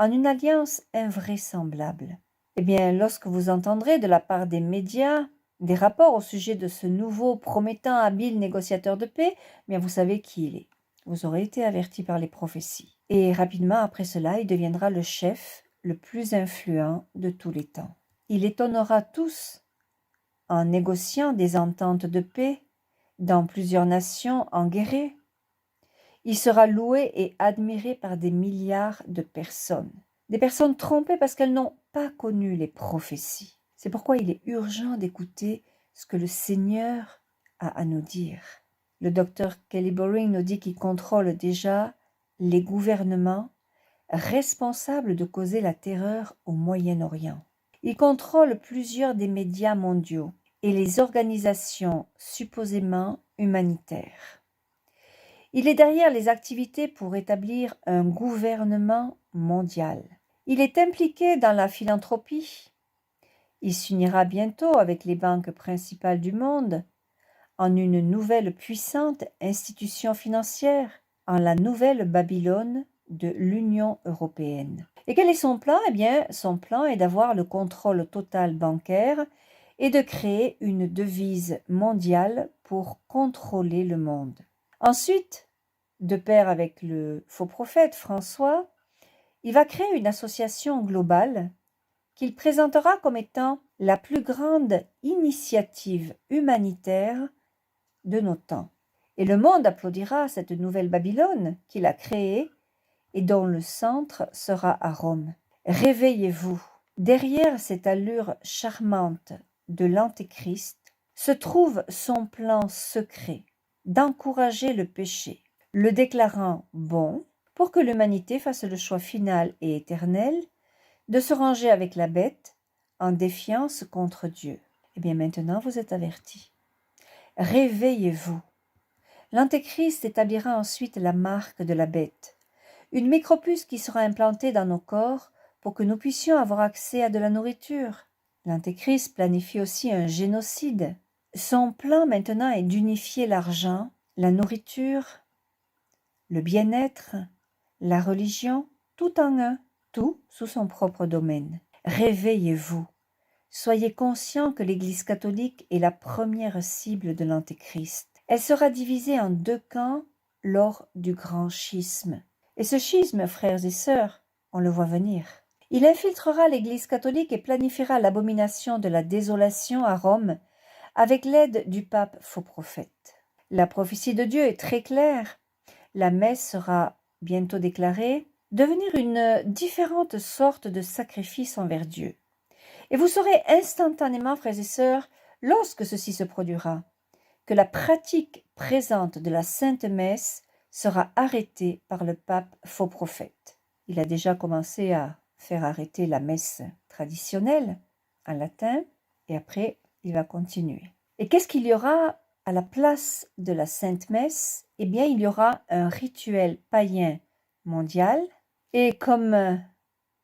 en une alliance invraisemblable. Eh bien, lorsque vous entendrez de la part des médias des rapports au sujet de ce nouveau promettant habile négociateur de paix, eh bien vous savez qui il est. Vous aurez été averti par les prophéties. Et rapidement après cela, il deviendra le chef le plus influent de tous les temps. Il étonnera tous en négociant des ententes de paix dans plusieurs nations enguerrées. Il sera loué et admiré par des milliards de personnes. Des personnes trompées parce qu'elles n'ont pas connu les prophéties. C'est pourquoi il est urgent d'écouter ce que le Seigneur a à nous dire. Le docteur Kelly Boring nous dit qu'il contrôle déjà les gouvernements responsables de causer la terreur au Moyen-Orient. Il contrôle plusieurs des médias mondiaux et les organisations supposément humanitaires. Il est derrière les activités pour établir un gouvernement mondial. Il est impliqué dans la philanthropie. Il s'unira bientôt avec les banques principales du monde en une nouvelle puissante institution financière, en la nouvelle Babylone de l'Union européenne. Et quel est son plan? Eh bien, son plan est d'avoir le contrôle total bancaire et de créer une devise mondiale pour contrôler le monde. Ensuite, de pair avec le faux prophète François, il va créer une association globale qu'il présentera comme étant la plus grande initiative humanitaire de nos temps. Et le monde applaudira cette nouvelle Babylone qu'il a créée et dont le centre sera à Rome. Réveillez-vous. Derrière cette allure charmante de l'Antéchrist se trouve son plan secret d'encourager le péché, le déclarant bon pour que l'humanité fasse le choix final et éternel de se ranger avec la bête en défiance contre Dieu. Eh bien maintenant vous êtes avertis. Réveillez-vous. L'Antéchrist établira ensuite la marque de la bête, une micropuce qui sera implantée dans nos corps pour que nous puissions avoir accès à de la nourriture. L'Antéchrist planifie aussi un génocide. Son plan maintenant est d'unifier l'argent, la nourriture, le bien-être, la religion, tout en un, tout sous son propre domaine. Réveillez-vous. Soyez conscients que l'Église catholique est la première cible de l'Antéchrist. Elle sera divisée en deux camps lors du grand schisme. Et ce schisme, frères et sœurs, on le voit venir. Il infiltrera l'Église catholique et planifiera l'abomination de la désolation à Rome avec l'aide du pape faux prophète. La prophétie de Dieu est très claire. La messe sera bientôt déclarée devenir une différente sorte de sacrifice envers Dieu. Et vous saurez instantanément, frères et sœurs, lorsque ceci se produira, que la pratique présente de la Sainte Messe sera arrêtée par le pape faux prophète. Il a déjà commencé à faire arrêter la messe traditionnelle en latin et après il va continuer. Et qu'est-ce qu'il y aura à la place de la Sainte Messe? Eh bien, il y aura un rituel païen mondial et comme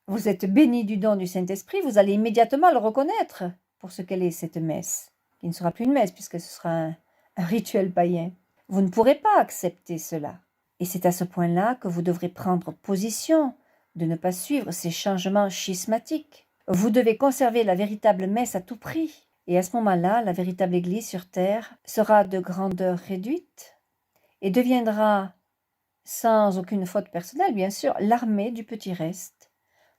vous êtes bénis du don du Saint-Esprit, vous allez immédiatement le reconnaître pour ce qu'elle est cette messe, qui ne sera plus une messe puisque ce sera un rituel païen. Vous ne pourrez pas accepter cela. Et c'est à ce point-là que vous devrez prendre position de ne pas suivre ces changements schismatiques. Vous devez conserver la véritable messe à tout prix. Et à ce moment-là, la véritable Église sur terre sera de grandeur réduite et deviendra, sans aucune faute personnelle bien sûr, l'armée du petit reste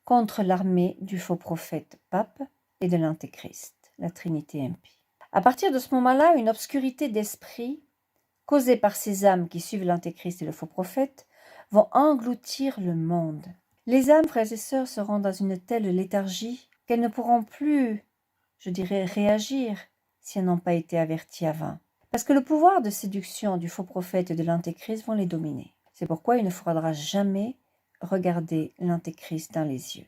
contre l'armée du faux prophète pape et de l'Antéchrist, la Trinité impie. À partir de ce moment-là, une obscurité d'esprit causée par ces âmes qui suivent l'Antéchrist et le faux prophète vont engloutir le monde. Les âmes, frères et sœurs, seront dans une telle léthargie qu'elles ne pourront plus, je dirais, réagir si elles n'ont pas été averties avant. Parce que le pouvoir de séduction du faux prophète et de l'Antéchrist vont les dominer. C'est pourquoi il ne faudra jamais regarder l'Antéchrist dans les yeux.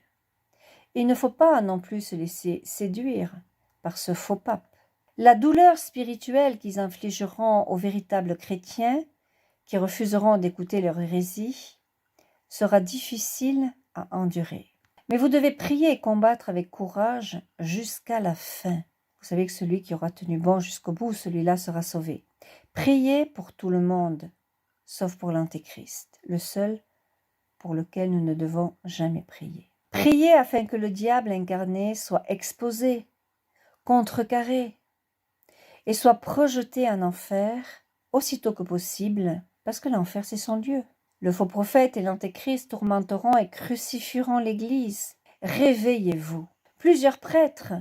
Il ne faut pas non plus se laisser séduire par ce faux pape. La douleur spirituelle qu'ils infligeront aux véritables chrétiens qui refuseront d'écouter leur hérésie sera difficile à endurer. Mais vous devez prier et combattre avec courage jusqu'à la fin. Vous savez que celui qui aura tenu bon jusqu'au bout, celui-là sera sauvé. Priez pour tout le monde, sauf pour l'Antéchrist, le seul pour lequel nous ne devons jamais prier. Priez afin que le diable incarné soit exposé, contrecarré, et soit projeté en enfer aussitôt que possible, parce que l'enfer c'est son lieu. Le faux prophète et l'Antéchrist tourmenteront et crucifieront l'Église. Réveillez-vous. Plusieurs prêtres,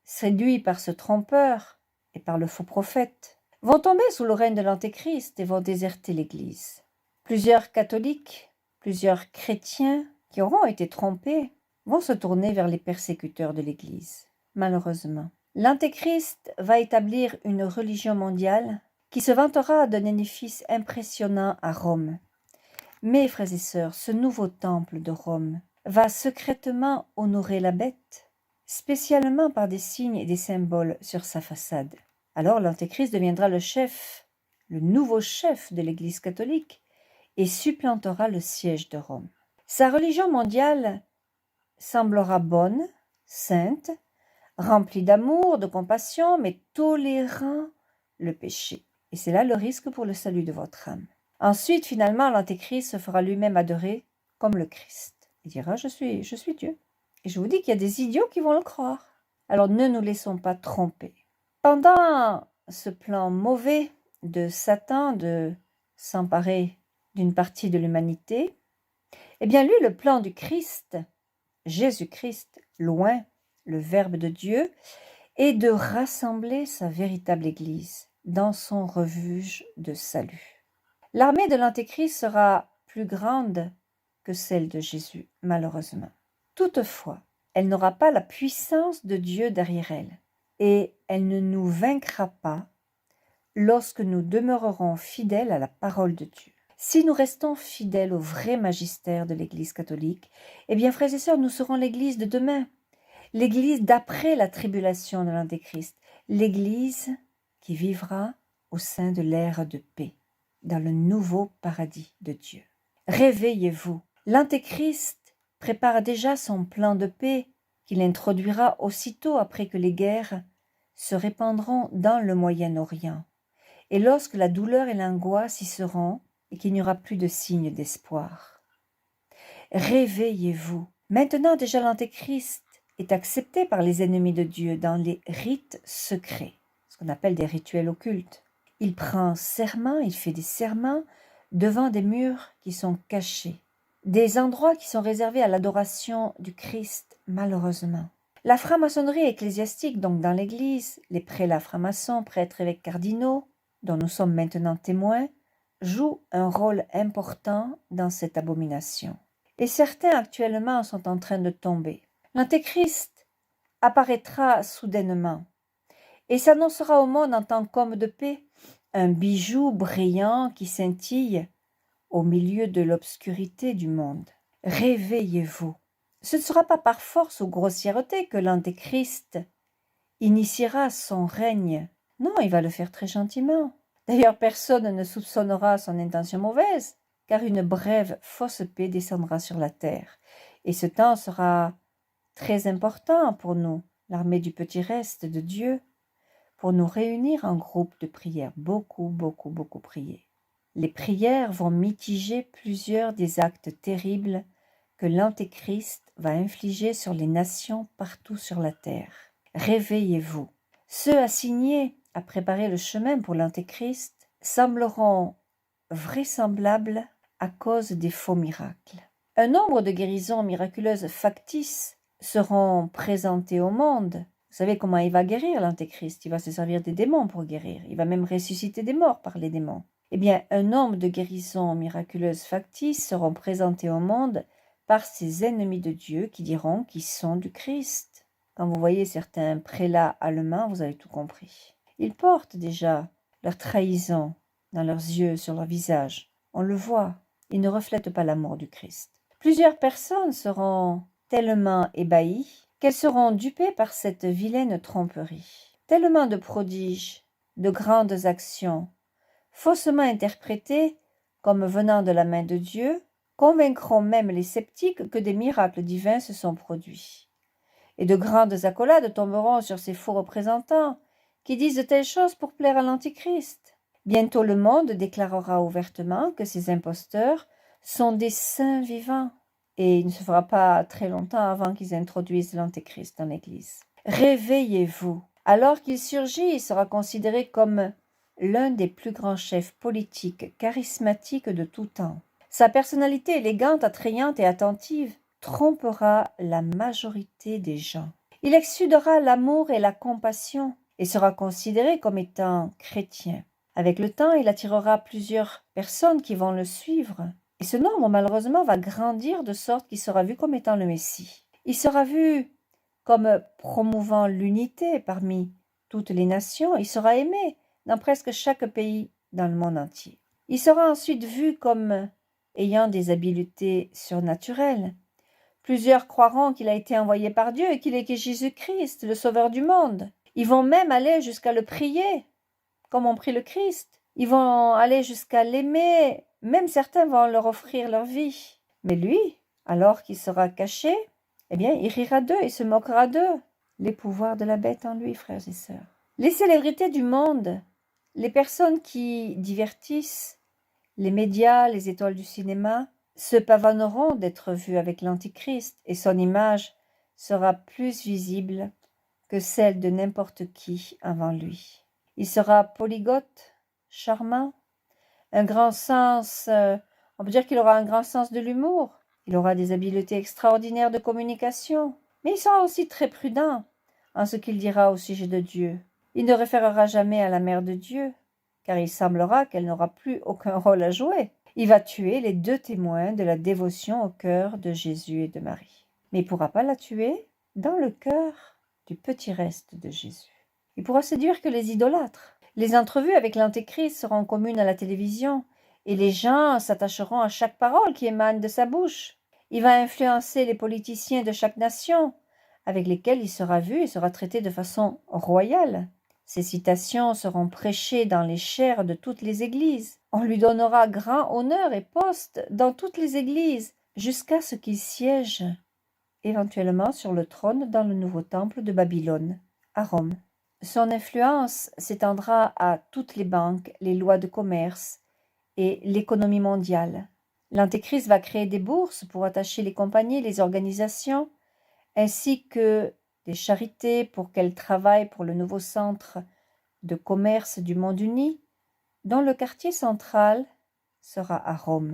séduits par ce trompeur et par le faux prophète, vont tomber sous le règne de l'Antéchrist et vont déserter l'Église. Plusieurs catholiques, plusieurs chrétiens qui auront été trompés vont se tourner vers les persécuteurs de l'Église, malheureusement. L'Antéchrist va établir une religion mondiale qui se vantera d'un édifice impressionnant à Rome. Mais, frères et sœurs, ce nouveau temple de Rome va secrètement honorer la bête, spécialement par des signes et des symboles sur sa façade. Alors l'Antéchrist deviendra le chef, le nouveau chef de l'Église catholique, et supplantera le siège de Rome. Sa religion mondiale semblera bonne, sainte, remplie d'amour, de compassion, mais tolérant le péché. Et c'est là le risque pour le salut de votre âme. Ensuite, finalement, l'Antéchrist se fera lui-même adorer comme le Christ. Il dira, je suis Dieu. Et je vous dis qu'il y a des idiots qui vont le croire. Alors ne nous laissons pas tromper. Pendant ce plan mauvais de Satan de s'emparer d'une partie de l'humanité, eh bien lui, le plan du Christ, Jésus-Christ, loin, le Verbe de Dieu, est de rassembler sa véritable Église dans son refuge de salut. L'armée de l'Antéchrist sera plus grande que celle de Jésus, malheureusement. Toutefois, elle n'aura pas la puissance de Dieu derrière elle, et elle ne nous vaincra pas lorsque nous demeurerons fidèles à la parole de Dieu. Si nous restons fidèles au vrai magistère de l'Église catholique, eh bien, frères et sœurs, nous serons l'Église de demain, l'Église d'après la tribulation de l'Antéchrist, l'Église qui vivra au sein de l'ère de paix, dans le nouveau paradis de Dieu. Réveillez-vous. L'Antéchrist prépare déjà son plan de paix qu'il introduira aussitôt après que les guerres se répandront dans le Moyen-Orient, et lorsque la douleur et l'angoisse y seront, et qu'il n'y aura plus de signes d'espoir. Réveillez-vous. Maintenant déjà l'Antéchrist est accepté par les ennemis de Dieu dans les rites secrets, ce qu'on appelle des rituels occultes. Il prend serment, il fait des serments devant des murs qui sont cachés, des endroits qui sont réservés à l'adoration du Christ, malheureusement. La franc-maçonnerie ecclésiastique, donc dans l'Église, les prélats francs-maçons, prêtres, évêques, cardinaux, dont nous sommes maintenant témoins, jouent un rôle important dans cette abomination. Et certains actuellement sont en train de tomber. L'Antéchrist apparaîtra soudainement et s'annoncera au monde en tant qu'homme de paix, un bijou brillant qui scintille au milieu de l'obscurité du monde. Réveillez-vous. Ce ne sera pas par force ou grossièreté que l'Antéchrist initiera son règne. Non, il va le faire très gentiment. D'ailleurs, personne ne soupçonnera son intention mauvaise, car une brève fausse paix descendra sur la terre. Et ce temps sera très important pour nous, l'armée du petit reste de Dieu, pour nous réunir en groupe de prière, beaucoup prier. Les prières vont mitiger plusieurs des actes terribles que l'Antéchrist va infliger sur les nations partout sur la terre. Réveillez-vous. Ceux assignés à préparer le chemin pour l'Antéchrist sembleront vraisemblables à cause des faux miracles. Un nombre de guérisons miraculeuses factices seront présentées au monde. Vous savez comment il va guérir l'Antéchrist? Il va se servir des démons pour guérir. Il va même ressusciter des morts par les démons. Eh bien, un nombre de guérisons miraculeuses factices seront présentées au monde par ces ennemis de Dieu qui diront qu'ils sont du Christ. Quand vous voyez certains prélats allemands, vous avez tout compris. Ils portent déjà leur trahison dans leurs yeux, sur leur visage. On le voit, ils ne reflètent pas l'amour du Christ. Plusieurs personnes seront tellement ébahies qu'elles seront dupées par cette vilaine tromperie. Tellement de prodiges, de grandes actions, faussement interprétées comme venant de la main de Dieu, convaincront même les sceptiques que des miracles divins se sont produits. Et de grandes accolades tomberont sur ces faux représentants qui disent de telles choses pour plaire à l'Antichrist. Bientôt le monde déclarera ouvertement que ces imposteurs sont des saints vivants, et il ne se fera pas très longtemps avant qu'ils introduisent l'Antéchrist dans l'Église. Réveillez-vous. Alors qu'il surgit, il sera considéré comme l'un des plus grands chefs politiques charismatiques de tout temps. Sa personnalité élégante, attrayante et attentive trompera la majorité des gens. Il exsudera l'amour et la compassion et sera considéré comme étant chrétien. Avec le temps, il attirera plusieurs personnes qui vont le suivre. Et ce nombre, malheureusement, va grandir de sorte qu'il sera vu comme étant le Messie. Il sera vu comme promouvant l'unité parmi toutes les nations. Il sera aimé dans presque chaque pays dans le monde entier. Il sera ensuite vu comme ayant des habiletés surnaturelles. Plusieurs croiront qu'il a été envoyé par Dieu et qu'il est Jésus-Christ, le Sauveur du monde. Ils vont même aller jusqu'à le prier, comme on prie le Christ. Ils vont aller jusqu'à l'aimer, même certains vont leur offrir leur vie. Mais lui, alors qu'il sera caché, eh bien, il rira d'eux et se moquera d'eux. Les pouvoirs de la bête en lui, frères et sœurs. Les célébrités du monde, les personnes qui divertissent, les médias, les étoiles du cinéma, se pavaneront d'être vus avec l'Antichrist et son image sera plus visible que celle de n'importe qui avant lui. Il sera polyglotte, charmant, on peut dire qu'il aura un grand sens de l'humour, il aura des habiletés extraordinaires de communication, mais il sera aussi très prudent en ce qu'il dira au sujet de Dieu. Il ne référera jamais à la mère de Dieu, car il semblera qu'elle n'aura plus aucun rôle à jouer. Il va tuer les deux témoins de la dévotion au cœur de Jésus et de Marie. Mais il ne pourra pas la tuer dans le cœur du petit reste de Jésus. Il pourra séduire que les idolâtres. Les entrevues avec l'Antéchrist seront communes à la télévision et les gens s'attacheront à chaque parole qui émane de sa bouche. Il va influencer les politiciens de chaque nation avec lesquels il sera vu et sera traité de façon royale. Ses citations seront prêchées dans les chaires de toutes les églises. On lui donnera grand honneur et poste dans toutes les églises, jusqu'à ce qu'il siège éventuellement sur le trône dans le nouveau temple de Babylone, à Rome. Son influence s'étendra à toutes les banques, les lois de commerce et l'économie mondiale. L'Antéchrist va créer des bourses pour attacher les compagnies, les organisations, ainsi que des charités pour qu'elles travaillent pour le nouveau centre de commerce du monde uni, dont le quartier central sera à Rome.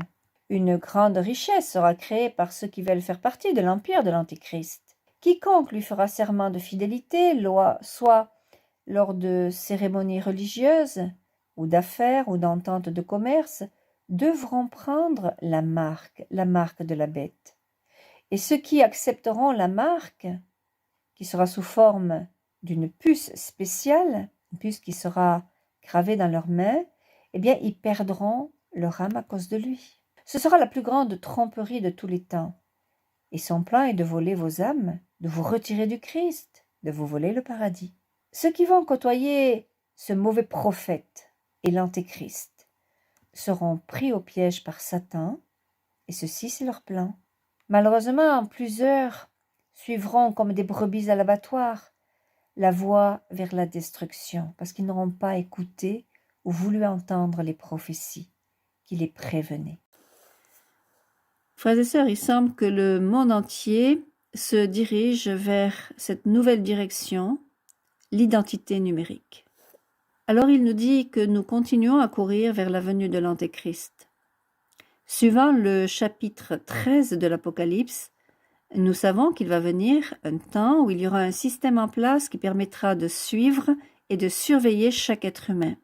Une grande richesse sera créée par ceux qui veulent faire partie de l'empire de l'Antéchrist. Quiconque lui fera serment de fidélité, soit lors de cérémonies religieuses, ou d'affaires, ou d'ententes de commerce, devront prendre la marque de la bête. Et ceux qui accepteront la marque, qui sera sous forme d'une puce spéciale, une puce qui sera gravée dans leurs mains, eh bien, ils perdront leur âme à cause de lui. Ce sera la plus grande tromperie de tous les temps. Et son plan est de voler vos âmes, de vous retirer du Christ, de vous voler le paradis. Ceux qui vont côtoyer ce mauvais prophète et l'Antéchrist seront pris au piège par Satan, et ceci c'est leur plan. Malheureusement, plusieurs suivront comme des brebis à l'abattoir la voie vers la destruction, parce qu'ils n'auront pas écouté ou voulu entendre les prophéties qui les prévenaient. Frères et sœurs, il semble que le monde entier se dirige vers cette nouvelle direction, l'identité numérique. Alors il nous dit que nous continuons à courir vers la venue de l'Antéchrist. Suivant le chapitre 13 de l'Apocalypse, nous savons qu'il va venir un temps où il y aura un système en place qui permettra de suivre et de surveiller chaque être humain.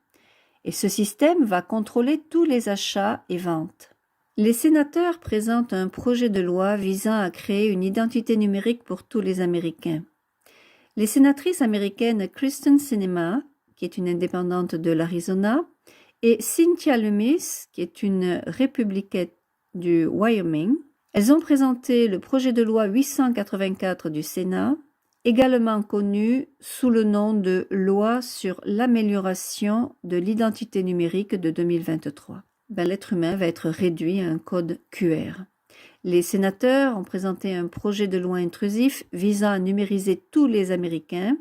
Et ce système va contrôler tous les achats et ventes. Les sénateurs présentent un projet de loi visant à créer une identité numérique pour tous les Américains. Les sénatrices américaines Kristen Sinema, qui est une indépendante de l'Arizona, et Cynthia Lummis, qui est une républicaine du Wyoming, elles ont présenté le projet de loi 884 du Sénat, également connu sous le nom de Loi sur l'amélioration de l'identité numérique de 2023. L'être humain va être réduit à un code QR. Les sénateurs ont présenté un projet de loi intrusif visant à numériser tous les Américains.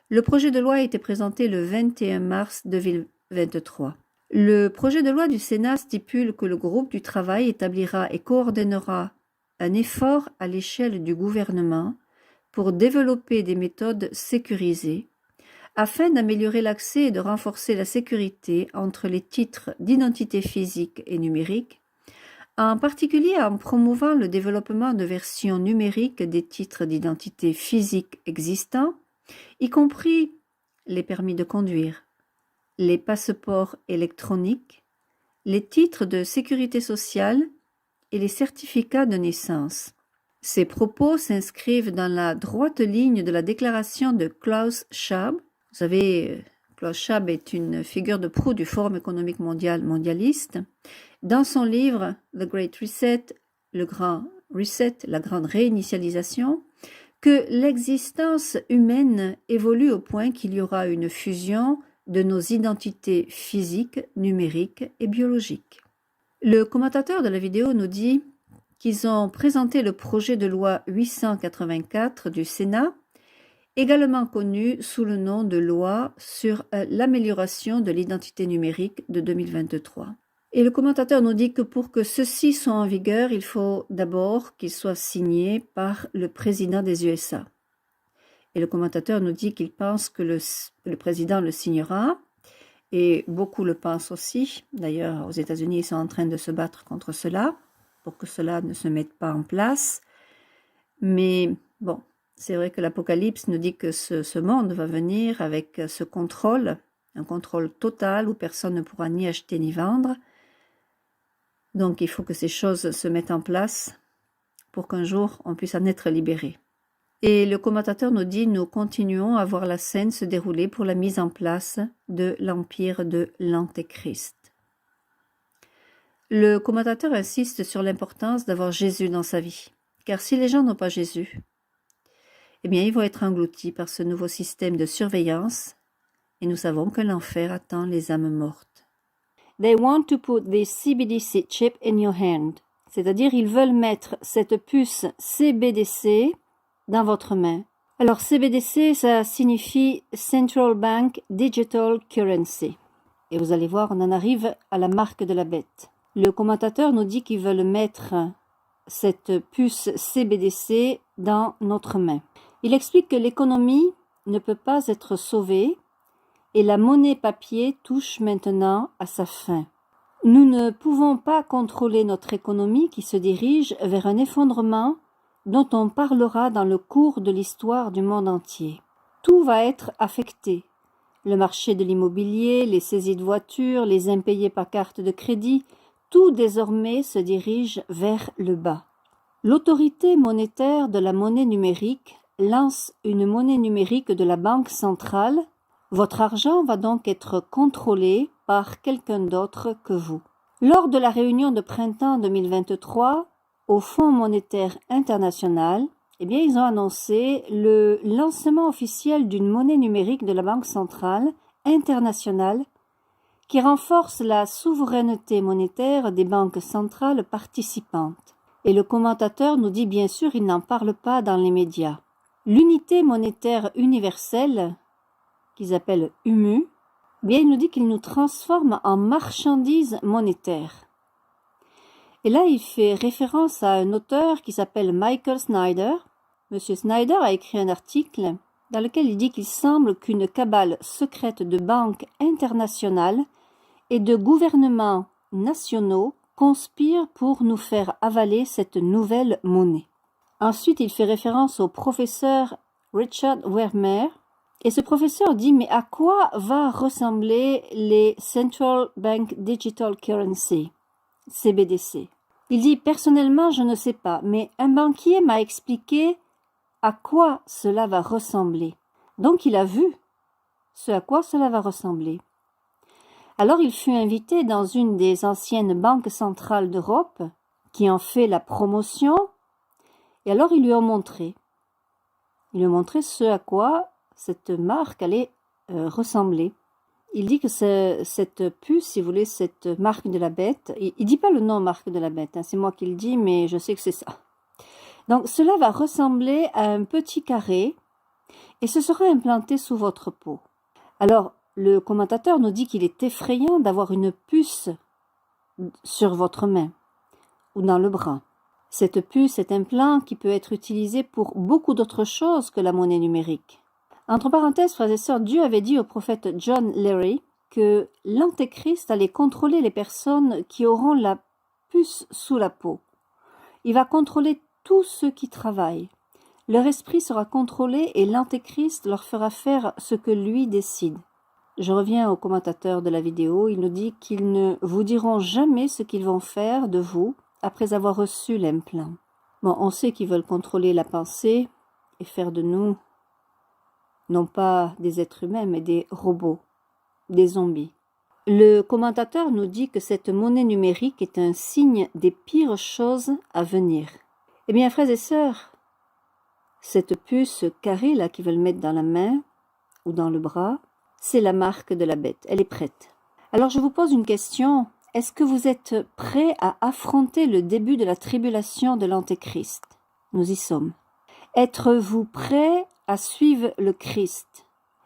Le projet de loi a été présenté le 21 mars 2023. Le projet de loi du Sénat stipule que le groupe du travail établira et coordonnera un effort à l'échelle du gouvernement pour développer des méthodes sécurisées afin d'améliorer l'accès et de renforcer la sécurité entre les titres d'identité physique et numérique, en particulier en promouvant le développement de versions numériques des titres d'identité physique existants, y compris les permis de conduire, les passeports électroniques, les titres de sécurité sociale et les certificats de naissance. Ces propos s'inscrivent dans la droite ligne de la déclaration de Klaus Schwab. Vous savez, Klaus Schwab est une figure de proue du Forum économique mondial mondialiste. Dans son livre The Great Reset, le Grand Reset, la grande réinitialisation, que l'existence humaine évolue au point qu'il y aura une fusion de nos identités physiques, numériques et biologiques. Le commentateur de la vidéo nous dit qu'ils ont présenté le projet de loi 884 du Sénat, également connu sous le nom de loi sur l'amélioration de l'identité numérique de 2023. Et le commentateur nous dit que pour que ceci soit en vigueur, il faut d'abord qu'il soit signé par le président des USA. Et le commentateur nous dit qu'il pense que le président le signera, et beaucoup le pensent aussi. D'ailleurs, aux États-Unis, ils sont en train de se battre contre cela, pour que cela ne se mette pas en place. Mais bon, c'est vrai que l'Apocalypse nous dit que ce monde va venir avec ce contrôle, un contrôle total où personne ne pourra ni acheter ni vendre. Donc il faut que ces choses se mettent en place pour qu'un jour on puisse en être libéré. Et le commentateur nous dit, nous continuons à voir la scène se dérouler pour la mise en place de l'empire de l'Antéchrist. Le commentateur insiste sur l'importance d'avoir Jésus dans sa vie, car si les gens n'ont pas Jésus, eh bien ils vont être engloutis par ce nouveau système de surveillance, et nous savons que l'enfer attend les âmes mortes. They want to put this CBDC chip in your hand, c'est-à-dire ils veulent mettre cette puce CBDC dans votre main. Alors CBDC, ça signifie Central Bank Digital Currency. Et vous allez voir, on en arrive à la marque de la bête. Le commentateur nous dit qu'ils veulent mettre cette puce CBDC dans notre main. Il explique que l'économie ne peut pas être sauvée et la monnaie papier touche maintenant à sa fin. Nous ne pouvons pas contrôler notre économie qui se dirige vers un effondrement dont on parlera dans le cours de l'histoire du monde entier. Tout va être affecté. Le marché de l'immobilier, les saisies de voitures, les impayés par carte de crédit, tout désormais se dirige vers le bas. L'autorité monétaire de la monnaie numérique lance une monnaie numérique de la Banque centrale. Votre argent va donc être contrôlé par quelqu'un d'autre que vous. Lors de la réunion de printemps 2023, au Fonds monétaire international, eh bien, ils ont annoncé le lancement officiel d'une monnaie numérique de la Banque centrale internationale qui renforce la souveraineté monétaire des banques centrales participantes. Et le commentateur nous dit bien sûr, il n'en parle pas dans les médias. L'unité monétaire universelle, qu'ils appellent UMU, bien, il nous dit qu'il nous transforme en marchandises monétaires. Et là, il fait référence à un auteur qui s'appelle Michael Snyder. Monsieur Snyder a écrit un article dans lequel il dit qu'il semble qu'une cabale secrète de banques internationales et de gouvernements nationaux conspire pour nous faire avaler cette nouvelle monnaie. Ensuite, il fait référence au professeur Richard Wermer. Et ce professeur dit, mais à quoi va ressembler les Central Bank Digital Currency, CBDC? Il dit, personnellement, je ne sais pas, mais un banquier m'a expliqué à quoi cela va ressembler. Donc il a vu ce à quoi cela va ressembler. Alors il fut invité dans une des anciennes banques centrales d'Europe, qui en fait la promotion, et alors ils lui ont montré. Ils lui ont montré ce à quoi cette marque allait ressembler. Il dit que cette puce, si vous voulez, cette marque de la bête, il ne dit pas le nom marque de la bête, hein, c'est moi qui le dis, mais je sais que c'est ça. Donc cela va ressembler à un petit carré et ce sera implanté sous votre peau. Alors le commentateur nous dit qu'il est effrayant d'avoir une puce sur votre main ou dans le bras. Cette puce est un implant qui peut être utilisé pour beaucoup d'autres choses que la monnaie numérique. Entre parenthèses, frères et sœurs, Dieu avait dit au prophète John Leary que l'Antéchrist allait contrôler les personnes qui auront la puce sous la peau. Il va contrôler tous ceux qui travaillent. Leur esprit sera contrôlé et l'Antéchrist leur fera faire ce que lui décide. je reviens au commentateur de la vidéo, il nous dit qu'ils ne vous diront jamais ce qu'ils vont faire de vous après avoir reçu l'implant. Bon, on sait qu'ils veulent contrôler la pensée et faire de nous, non pas des êtres humains, mais des robots, des zombies. Le commentateur nous dit que cette monnaie numérique est un signe des pires choses à venir. Eh bien, frères et sœurs, cette puce carrée là qu'ils veulent mettre dans la main ou dans le bras, c'est la marque de la bête, elle est prête. Alors je vous pose une question, est-ce que vous êtes prêts à affronter le début de la tribulation de l'Antéchrist? Nous y sommes. Êtes-vous prêts à suivre le Christ?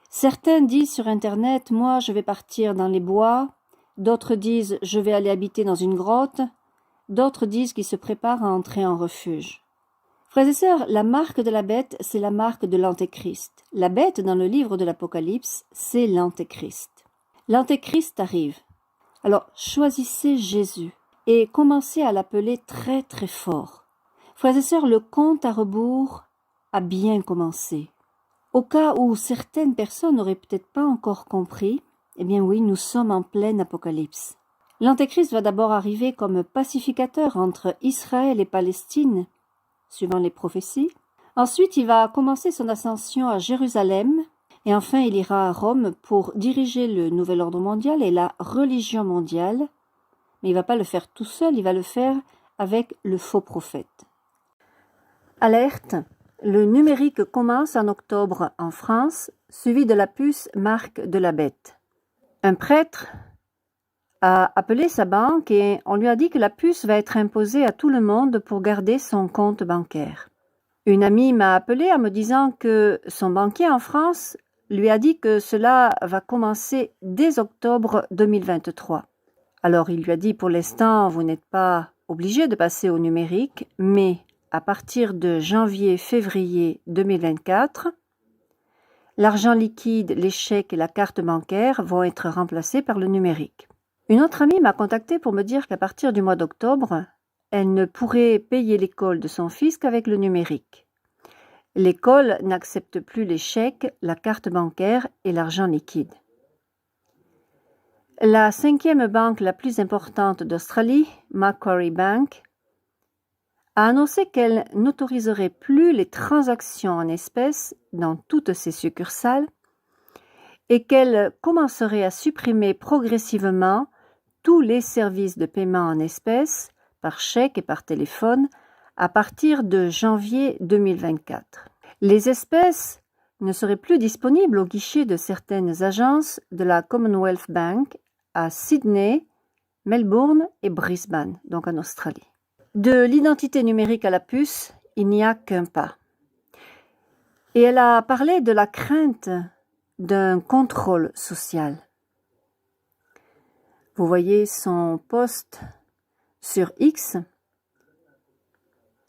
Certains disent sur Internet, moi je vais partir dans les bois, d'autres disent je vais aller habiter dans une grotte, d'autres disent qu'ils se préparent à entrer en refuge. Frères et sœurs, la marque de la bête, c'est la marque de l'Antéchrist. La bête dans le livre de l'Apocalypse, c'est l'Antéchrist. L'Antéchrist arrive. Alors choisissez Jésus et commencez à l'appeler très très fort. Frères et sœurs, le compte à rebours a bien commencé. Au cas où certaines personnes n'auraient peut-être pas encore compris, eh bien oui, nous sommes en pleine Apocalypse. L'Antéchrist va d'abord arriver comme pacificateur entre Israël et Palestine, suivant les prophéties. Ensuite, il va commencer son ascension à Jérusalem, et enfin il ira à Rome pour diriger le nouvel ordre mondial et la religion mondiale. Mais il ne va pas le faire tout seul, il va le faire avec le faux prophète. Alerte! Le numérique commence en octobre en France, suivi de la puce marque de la bête. Un prêtre a appelé sa banque et on lui a dit que la puce va être imposée à tout le monde pour garder son compte bancaire. Une amie m'a appelé en me disant que son banquier en France lui a dit que cela va commencer dès octobre 2023. Alors il lui a dit pour l'instant vous n'êtes pas obligé de passer au numérique, mais à partir de janvier-février 2024, l'argent liquide, les chèques et la carte bancaire vont être remplacés par le numérique. Une autre amie m'a contactée pour me dire qu'à partir du mois d'octobre, elle ne pourrait payer l'école de son fils qu'avec le numérique. L'école n'accepte plus les chèques, la carte bancaire et l'argent liquide. La 5e banque la plus importante d'Australie, Macquarie Bank, a annoncé qu'elle n'autoriserait plus les transactions en espèces dans toutes ses succursales et qu'elle commencerait à supprimer progressivement tous les services de paiement en espèces, par chèque et par téléphone, à partir de janvier 2024. Les espèces ne seraient plus disponibles au guichet de certaines agences de la Commonwealth Bank à Sydney, Melbourne et Brisbane, donc en Australie. De l'identité numérique à la puce, il n'y a qu'un pas. Et elle a parlé de la crainte d'un contrôle social. Vous voyez son post sur X,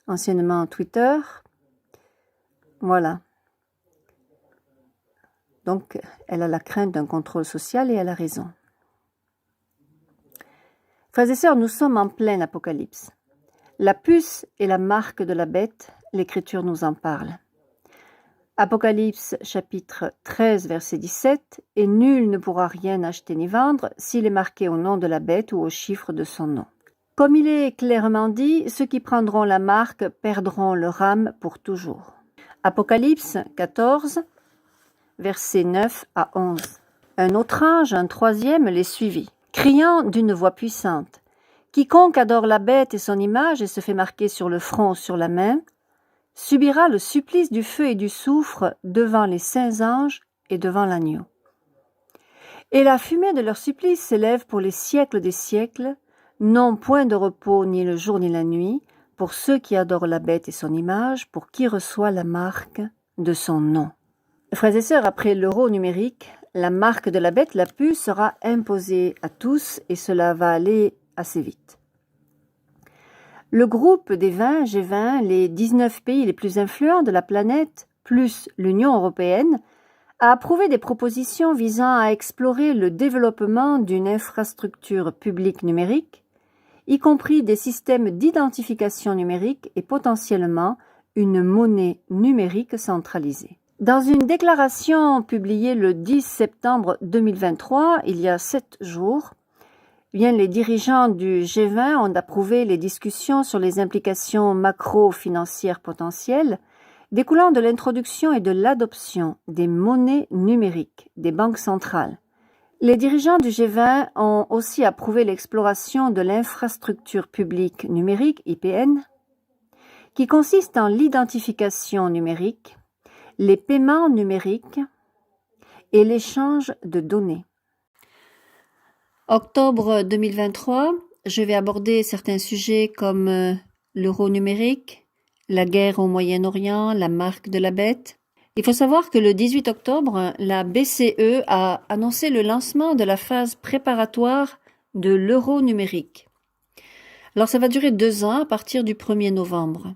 anciennement Twitter. Voilà. Donc, elle a la crainte d'un contrôle social et elle a raison. Frères et sœurs, nous sommes en pleine apocalypse. La puce est la marque de la bête, l'Écriture nous en parle. Apocalypse chapitre 13 verset 17 « Et nul ne pourra rien acheter ni vendre s'il est marqué au nom de la bête ou au chiffre de son nom. » Comme il est clairement dit, ceux qui prendront la marque perdront leur âme pour toujours. Apocalypse 14 versets 9 à 11. Un autre ange, un troisième, les suivit, criant d'une voix puissante. Quiconque adore la bête et son image et se fait marquer sur le front ou sur la main, subira le supplice du feu et du soufre devant les saints anges et devant l'agneau. Et la fumée de leur supplice s'élève pour les siècles des siècles, non point de repos ni le jour ni la nuit, pour ceux qui adorent la bête et son image, pour qui reçoit la marque de son nom. Frères et sœurs, après l'euro numérique, la marque de la bête, la puce, sera imposée à tous et cela va aller assez vite. Le groupe des 20, G20, les 19 pays les plus influents de la planète, plus l'Union européenne, a approuvé des propositions visant à explorer le développement d'une infrastructure publique numérique, y compris des systèmes d'identification numérique et potentiellement une monnaie numérique centralisée. Dans une déclaration publiée le 10 septembre 2023, il y a 7 jours, les dirigeants du G20 ont approuvé les discussions sur les implications macro-financières potentielles découlant de l'introduction et de l'adoption des monnaies numériques des banques centrales. Les dirigeants du G20 ont aussi approuvé l'exploration de l'infrastructure publique numérique, IPN, qui consiste en l'identification numérique, les paiements numériques et l'échange de données. Octobre 2023, je vais aborder certains sujets comme l'euro numérique, la guerre au Moyen-Orient, la marque de la bête. Il faut savoir que le 18 octobre, la BCE a annoncé le lancement de la phase préparatoire de l'euro numérique. Alors ça va durer 2 ans à partir du 1er novembre.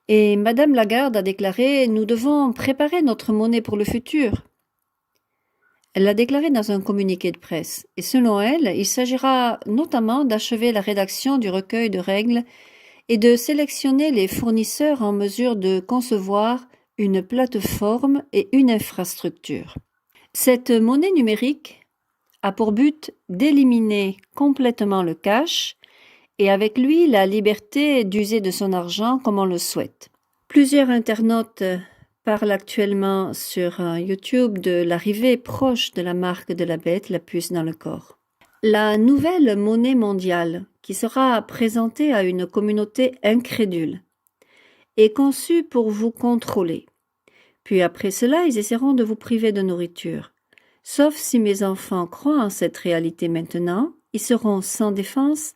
Et Madame Lagarde a déclaré « Nous devons préparer notre monnaie pour le futur ». Elle l'a déclaré dans un communiqué de presse, et selon elle, il s'agira notamment d'achever la rédaction du recueil de règles et de sélectionner les fournisseurs en mesure de concevoir une plateforme et une infrastructure. Cette monnaie numérique a pour but d'éliminer complètement le cash et avec lui la liberté d'user de son argent comme on le souhaite. Plusieurs internautes parle actuellement sur YouTube de l'arrivée proche de la marque de la bête, la puce dans le corps. La nouvelle monnaie mondiale, qui sera présentée à une communauté incrédule, est conçue pour vous contrôler. Puis après cela, ils essaieront de vous priver de nourriture. Sauf si mes enfants croient en cette réalité maintenant, ils seront sans défense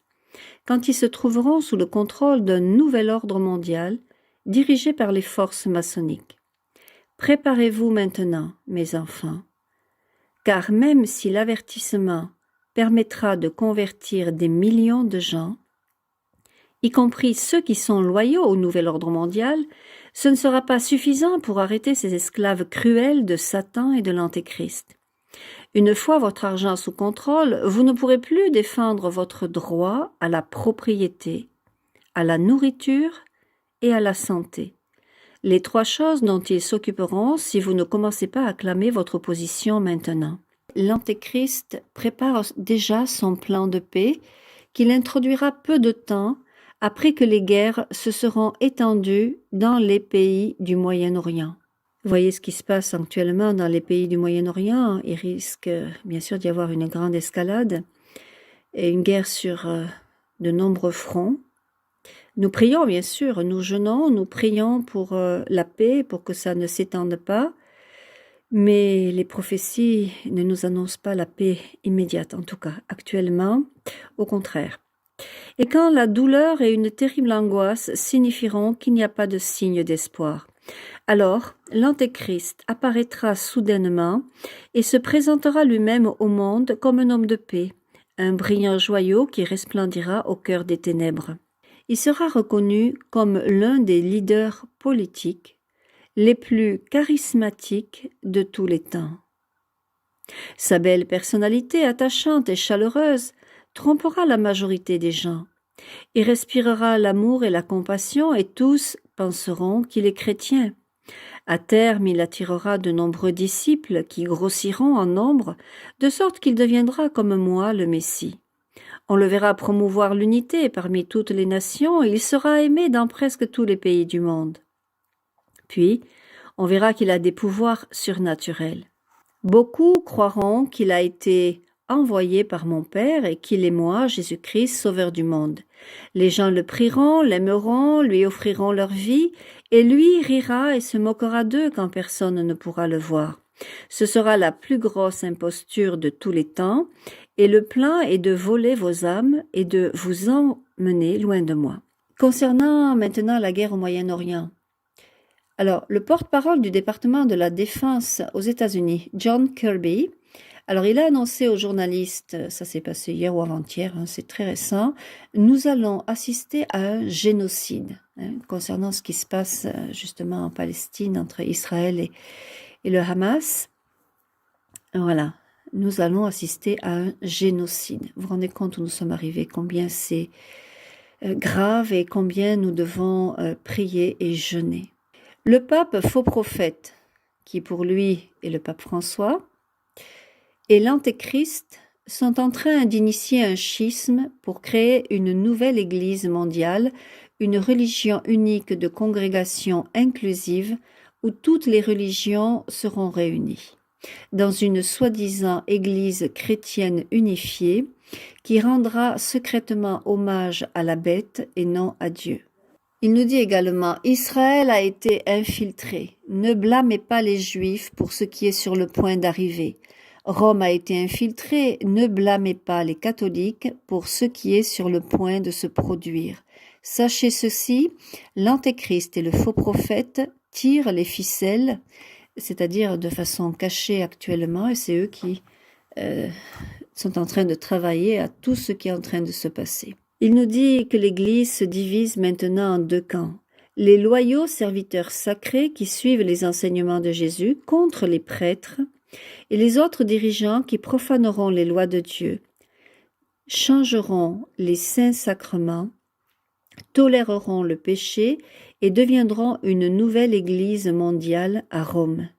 quand ils se trouveront sous le contrôle d'un nouvel ordre mondial dirigé par les forces maçonniques. Préparez-vous maintenant, mes enfants, car même si l'avertissement permettra de convertir des millions de gens, y compris ceux qui sont loyaux au nouvel ordre mondial, ce ne sera pas suffisant pour arrêter ces esclaves cruels de Satan et de l'Antéchrist. Une fois votre argent sous contrôle, vous ne pourrez plus défendre votre droit à la propriété, à la nourriture et à la santé. Les 3 choses dont ils s'occuperont si vous ne commencez pas à clamer votre position maintenant. L'Antéchrist prépare déjà son plan de paix qu'il introduira peu de temps après que les guerres se seront étendues dans les pays du Moyen-Orient. Vous voyez ce qui se passe actuellement dans les pays du Moyen-Orient. Il risque bien sûr d'y avoir une grande escalade et une guerre sur de nombreux fronts. Nous prions, bien sûr, nous jeûnons, nous prions pour la paix, pour que ça ne s'étende pas, mais les prophéties ne nous annoncent pas la paix immédiate, en tout cas actuellement, au contraire. Et quand la douleur et une terrible angoisse signifieront qu'il n'y a pas de signe d'espoir, alors l'Antéchrist apparaîtra soudainement et se présentera lui-même au monde comme un homme de paix, un brillant joyau qui resplendira au cœur des ténèbres. Il sera reconnu comme l'un des leaders politiques les plus charismatiques de tous les temps. Sa belle personnalité attachante et chaleureuse trompera la majorité des gens. Il respirera l'amour et la compassion et tous penseront qu'il est chrétien. À terme, il attirera de nombreux disciples qui grossiront en nombre, de sorte qu'il deviendra comme moi le Messie. On le verra promouvoir l'unité parmi toutes les nations et il sera aimé dans presque tous les pays du monde. Puis, on verra qu'il a des pouvoirs surnaturels. Beaucoup croiront qu'il a été envoyé par mon Père et qu'il est moi, Jésus-Christ, Sauveur du monde. Les gens le prieront, l'aimeront, lui offriront leur vie, et lui rira et se moquera d'eux quand personne ne pourra le voir. Ce sera la plus grosse imposture de tous les temps, et le plan est de voler vos âmes et de vous emmener loin de moi. Concernant maintenant la guerre au Moyen-Orient, alors le porte-parole du département de la Défense aux États-Unis, John Kirby, alors il a annoncé aux journalistes, ça s'est passé hier ou avant-hier, c'est très récent, nous allons assister à un génocide concernant ce qui se passe justement en Palestine entre Israël et le Hamas. Voilà. Nous allons assister à un génocide. Vous vous rendez compte où nous sommes arrivés, combien c'est grave et combien nous devons prier et jeûner. Le pape faux prophète, qui pour lui est le pape François, et l'Antéchrist sont en train d'initier un schisme pour créer une nouvelle Église mondiale, une religion unique de congrégation inclusive où toutes les religions seront réunies, dans une soi-disant Église chrétienne unifiée qui rendra secrètement hommage à la bête et non à Dieu. Il nous dit également « Israël a été infiltré. Ne blâmez pas les Juifs pour ce qui est sur le point d'arriver. Rome a été infiltrée. Ne blâmez pas les catholiques pour ce qui est sur le point de se produire. Sachez ceci, l'Antéchrist et le faux prophète tirent les ficelles, c'est-à-dire de façon cachée actuellement, et c'est eux qui sont en train de travailler à tout ce qui est en train de se passer. » Il nous dit que l'Église se divise maintenant en deux camps. Les loyaux serviteurs sacrés qui suivent les enseignements de Jésus contre les prêtres et les autres dirigeants qui profaneront les lois de Dieu, changeront les saints sacrements, toléreront le péché et deviendront une nouvelle Église mondiale à Rome.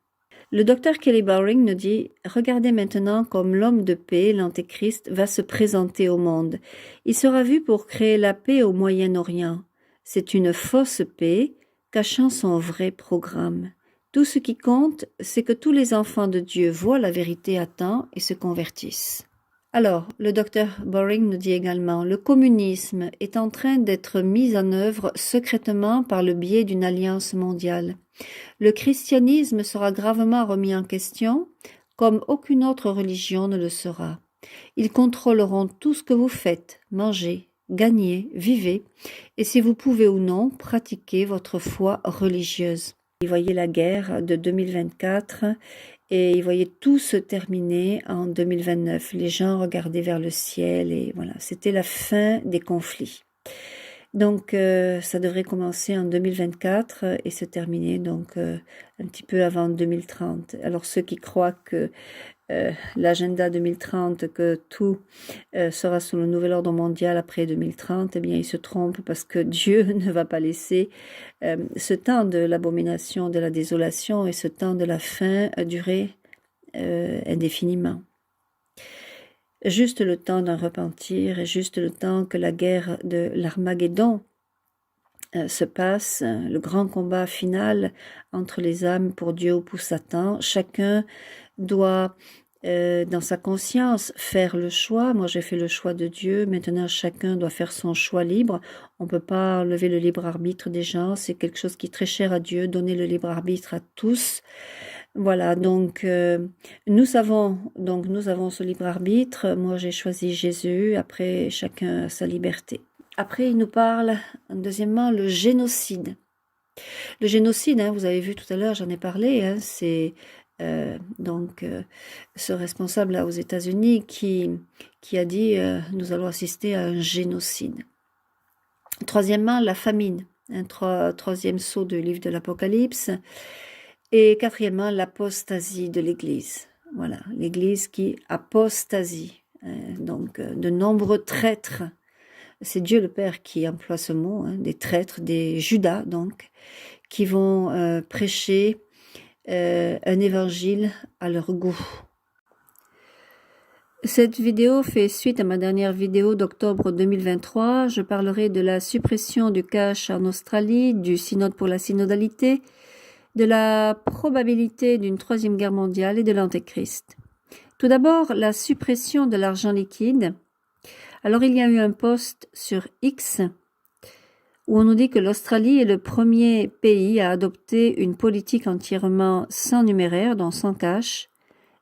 Le docteur Kelly Bowring nous dit « Regardez maintenant comme l'homme de paix, l'Antéchrist, va se présenter au monde. Il sera vu pour créer la paix au Moyen-Orient. C'est une fausse paix, cachant son vrai programme. Tout ce qui compte, c'est que tous les enfants de Dieu voient la vérité à temps et se convertissent. » Alors, le docteur Bowring nous dit également « Le communisme est en train d'être mis en œuvre secrètement par le biais d'une alliance mondiale. Le christianisme sera gravement remis en question, comme aucune autre religion ne le sera. Ils contrôleront tout ce que vous faites, mangez, gagnez, vivez, et si vous pouvez ou non pratiquer votre foi religieuse. » Vous voyez la guerre de 2024 et ils voyaient tout se terminer en 2029. Les gens regardaient vers le ciel et voilà, c'était la fin des conflits. Donc, ça devrait commencer en 2024 et se terminer donc un petit peu avant 2030. Alors, ceux qui croient que l'agenda 2030, que tout sera sous le nouvel ordre mondial après 2030, eh bien, ils se trompent parce que Dieu ne va pas laisser ce temps de l'abomination, de la désolation et ce temps de la fin durer indéfiniment. Juste le temps d'un repentir et juste le temps que la guerre de l'Armageddon se passe, le grand combat final entre les âmes pour Dieu ou pour Satan. Chacun doit, dans sa conscience, faire le choix. Moi, j'ai fait le choix de Dieu. Maintenant, chacun doit faire son choix libre. On ne peut pas enlever le libre arbitre des gens. C'est quelque chose qui est très cher à Dieu, donner le libre arbitre à tous. Voilà, donc nous avons ce libre arbitre. Moi, j'ai choisi Jésus. Après, chacun a sa liberté. Après, il nous parle, deuxièmement, le génocide. Le génocide, vous avez vu tout à l'heure, j'en ai parlé, c'est ce responsable là aux États-Unis qui a dit nous allons assister à un génocide. Troisièmement, la famine, troisième sceau du livre de l'Apocalypse. Et quatrièmement, l'apostasie de l'Église. Voilà, l'Église qui apostasie. De nombreux traîtres. C'est Dieu le Père qui emploie ce mot, des traîtres, des Judas, donc, qui vont prêcher un évangile à leur goût. Cette vidéo fait suite à ma dernière vidéo d'octobre 2023. Je parlerai de la suppression du cash en Australie, du synode pour la synodalité, de la probabilité d'une troisième guerre mondiale et de l'Antéchrist. Tout d'abord, la suppression de l'argent liquide. Alors, il y a eu un post sur X où on nous dit que l'Australie est le premier pays à adopter une politique entièrement sans numéraire, donc sans cash,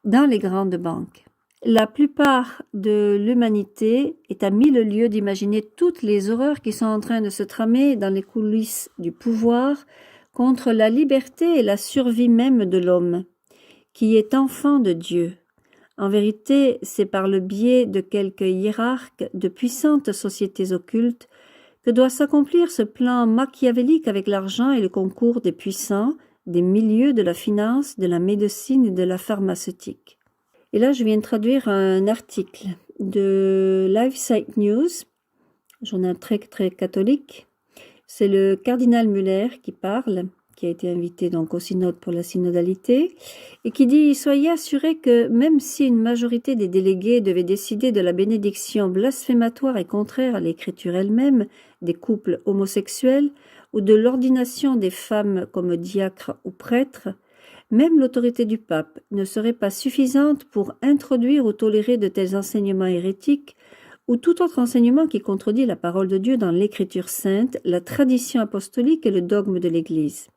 dans les grandes banques. La plupart de l'humanité est à mille lieues d'imaginer toutes les horreurs qui sont en train de se tramer dans les coulisses du pouvoir contre la liberté et la survie même de l'homme, qui est enfant de Dieu. En vérité, c'est par le biais de quelques hiérarques de puissantes sociétés occultes que doit s'accomplir ce plan machiavélique avec l'argent et le concours des puissants, des milieux de la finance, de la médecine et de la pharmaceutique. Et là, je viens de traduire un article de LifeSite News, journal très catholique. C'est le cardinal Muller qui qui a été invité donc au synode pour la synodalité, et qui dit « Soyez assurés que même si une majorité des délégués devait décider de la bénédiction blasphématoire et contraire à l'écriture elle-même des couples homosexuels ou de l'ordination des femmes comme diacres ou prêtres, même l'autorité du pape ne serait pas suffisante pour introduire ou tolérer de tels enseignements hérétiques ou tout autre enseignement qui contredit la parole de Dieu dans l'Écriture sainte, la tradition apostolique et le dogme de l'Église.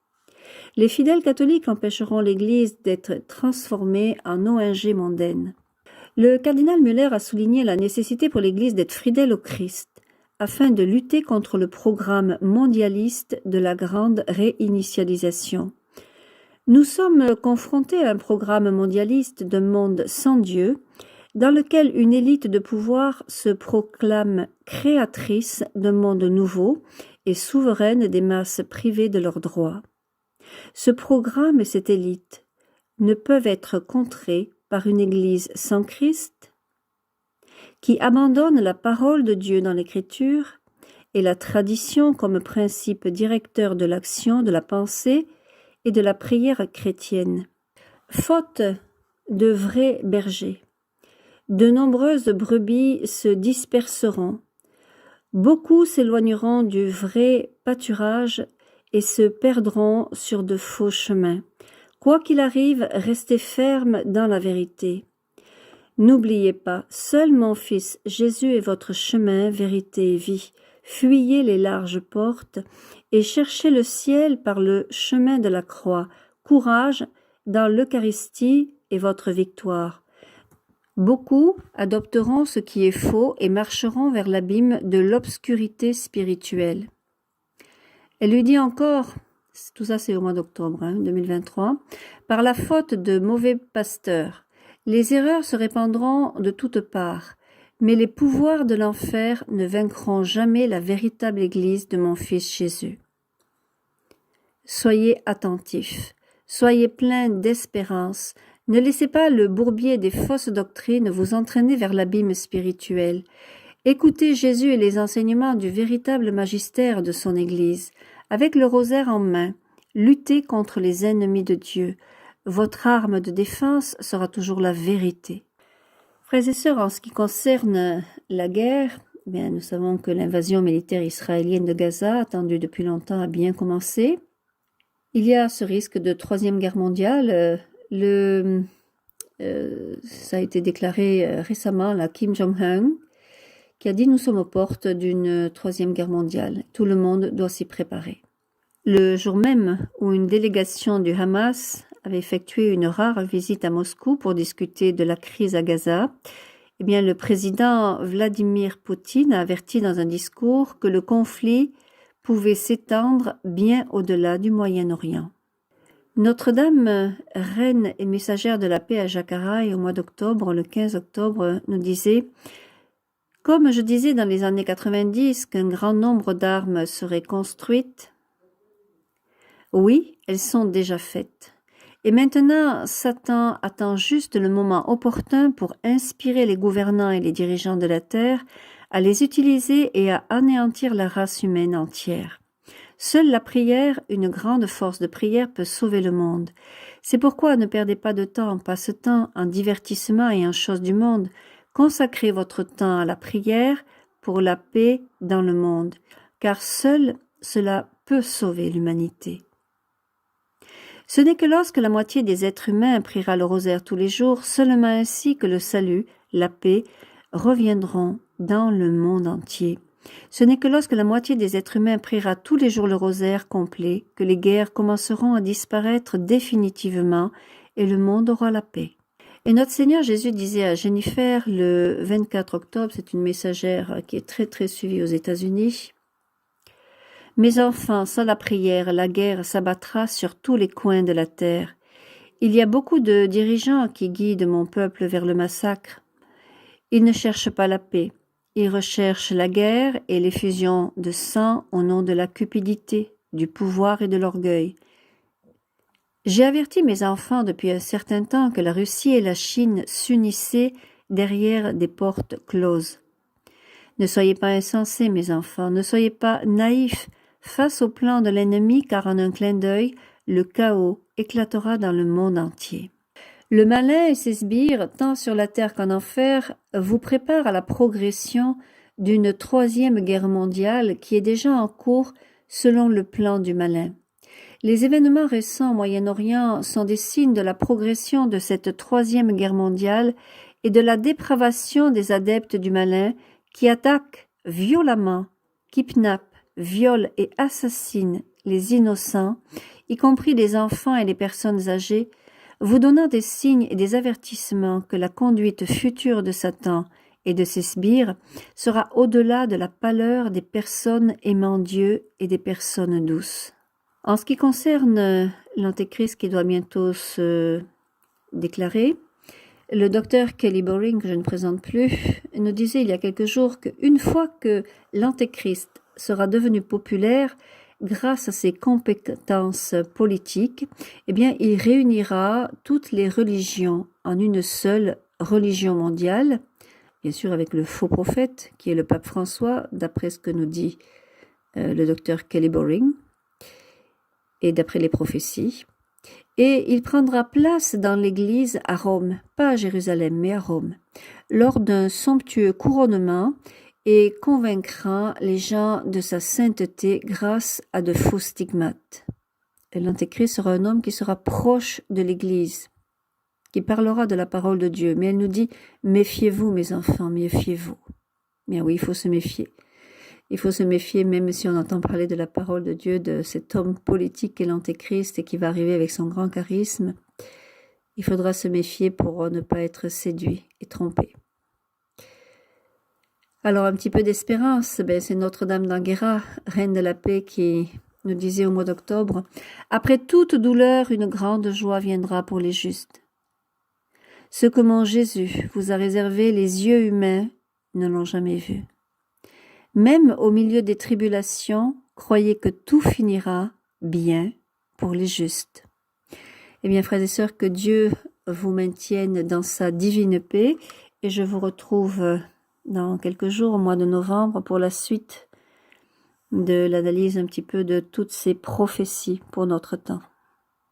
Les fidèles catholiques empêcheront l'Église d'être transformée en ONG mondaine. » Le cardinal Müller a souligné la nécessité pour l'Église d'être fidèle au Christ, afin de lutter contre le programme mondialiste de la grande réinitialisation. Nous sommes confrontés à un programme mondialiste d'un monde sans Dieu, dans lequel une élite de pouvoir se proclame créatrice d'un monde nouveau et souveraine des masses privées de leurs droits. Ce programme et cette élite ne peuvent être contrés par une Église sans Christ, qui abandonne la parole de Dieu dans l'Écriture et la tradition comme principe directeur de l'action, de la pensée et de la prière chrétienne. Faute de vrais bergers, de nombreuses brebis se disperseront, beaucoup s'éloigneront du vrai pâturage et se perdront sur de faux chemins. Quoi qu'il arrive, restez ferme dans la vérité. N'oubliez pas, seul mon Fils Jésus est votre chemin, vérité et vie. Fuyez les larges portes et cherchez le ciel par le chemin de la croix. Courage dans l'Eucharistie et votre victoire. Beaucoup adopteront ce qui est faux et marcheront vers l'abîme de l'obscurité spirituelle. Elle lui dit encore, tout ça c'est au mois d'octobre 2023, par la faute de mauvais pasteurs, les erreurs se répandront de toutes parts, mais les pouvoirs de l'enfer ne vaincront jamais la véritable Église de mon Fils Jésus. Soyez attentifs, soyez pleins d'espérance. Ne laissez pas le bourbier des fausses doctrines vous entraîner vers l'abîme spirituel. Écoutez Jésus et les enseignements du véritable magistère de son Église. Avec le rosaire en main, luttez contre les ennemis de Dieu. Votre arme de défense sera toujours la vérité. Frères et sœurs, en ce qui concerne la guerre, nous savons que l'invasion militaire israélienne de Gaza, attendue depuis longtemps, a bien commencé. Il y a ce risque de troisième guerre mondiale. Ça a été déclaré récemment, Kim Jong-un, qui a dit « Nous sommes aux portes d'une troisième guerre mondiale. Tout le monde doit s'y préparer. » Le jour même où une délégation du Hamas avait effectué une rare visite à Moscou pour discuter de la crise à Gaza, le président Vladimir Poutine a averti dans un discours que le conflit pouvait s'étendre bien au-delà du Moyen-Orient. Notre-Dame, reine et messagère de la paix à Jacaray au mois d'octobre, le 15 octobre, nous disait « Comme je disais dans les années 90 qu'un grand nombre d'armes seraient construites, oui, elles sont déjà faites. Et maintenant, Satan attend juste le moment opportun pour inspirer les gouvernants et les dirigeants de la terre à les utiliser et à anéantir la race humaine entière. Seule la prière, une grande force de prière, peut sauver le monde. C'est pourquoi ne perdez pas de temps en passe-temps, en divertissement et en choses du monde. Consacrez votre temps à la prière pour la paix dans le monde, car seul cela peut sauver l'humanité. Ce n'est que lorsque la moitié des êtres humains priera le rosaire tous les jours, seulement ainsi que le salut, la paix, reviendront dans le monde entier. Ce n'est que lorsque la moitié des êtres humains priera tous les jours le rosaire complet que les guerres commenceront à disparaître définitivement et le monde aura la paix. Et notre Seigneur Jésus disait à Jennifer le 24 octobre, c'est une messagère qui est très très suivie aux États-Unis, « Mes enfants, sans la prière, la guerre s'abattra sur tous les coins de la terre. Il y a beaucoup de dirigeants qui guident mon peuple vers le massacre. Ils ne cherchent pas la paix. Ils recherchent la guerre et l'effusion de sang au nom de la cupidité, du pouvoir et de l'orgueil. J'ai averti mes enfants depuis un certain temps que la Russie et la Chine s'unissaient derrière des portes closes. Ne soyez pas insensés, mes enfants, ne soyez pas naïfs face au plan de l'ennemi, car en un clin d'œil, le chaos éclatera dans le monde entier. Le malin et ses sbires, tant sur la terre qu'en enfer, vous préparent à la progression d'une troisième guerre mondiale qui est déjà en cours selon le plan du malin. Les événements récents au Moyen-Orient sont des signes de la progression de cette troisième guerre mondiale et de la dépravation des adeptes du malin qui attaquent violemment, kidnappent, violent et assassinent les innocents, y compris les enfants et les personnes âgées, vous donnant des signes et des avertissements que la conduite future de Satan et de ses sbires sera au-delà de la pâleur des personnes aimant Dieu et des personnes douces. En ce qui concerne l'Antéchrist qui doit bientôt se déclarer, le docteur Kelly Boring, que je ne présente plus, nous disait il y a quelques jours qu'une fois que l'Antéchrist sera devenu populaire, grâce à ses compétences politiques, eh bien, il réunira toutes les religions en une seule religion mondiale, bien sûr avec le faux prophète qui est le pape François, d'après ce que nous dit le docteur Kelly Boring, et d'après les prophéties. Et il prendra place dans l'église à Rome, pas à Jérusalem, mais à Rome, lors d'un somptueux couronnement et convaincra les gens de sa sainteté grâce à de faux stigmates. L'Antéchrist sera un homme qui sera proche de l'église, qui parlera de la parole de Dieu. Mais elle nous dit, méfiez-vous mes enfants, méfiez-vous. Bien oui, il faut se méfier. Il faut se méfier même si on entend parler de la parole de Dieu, de cet homme politique qu'est l'Antéchrist et qui va arriver avec son grand charisme. Il faudra se méfier pour ne pas être séduit et trompé. Alors un petit peu d'espérance, c'est Notre-Dame d'Anguera, reine de la paix, qui nous disait au mois d'octobre, « Après toute douleur, une grande joie viendra pour les justes. Ce que mon Jésus vous a réservé, les yeux humains ne l'ont jamais vu. Même au milieu des tribulations, croyez que tout finira bien pour les justes. » Eh bien, frères et sœurs, que Dieu vous maintienne dans sa divine paix et je vous retrouve dans quelques jours, au mois de novembre, pour la suite de l'analyse un petit peu de toutes ces prophéties pour notre temps.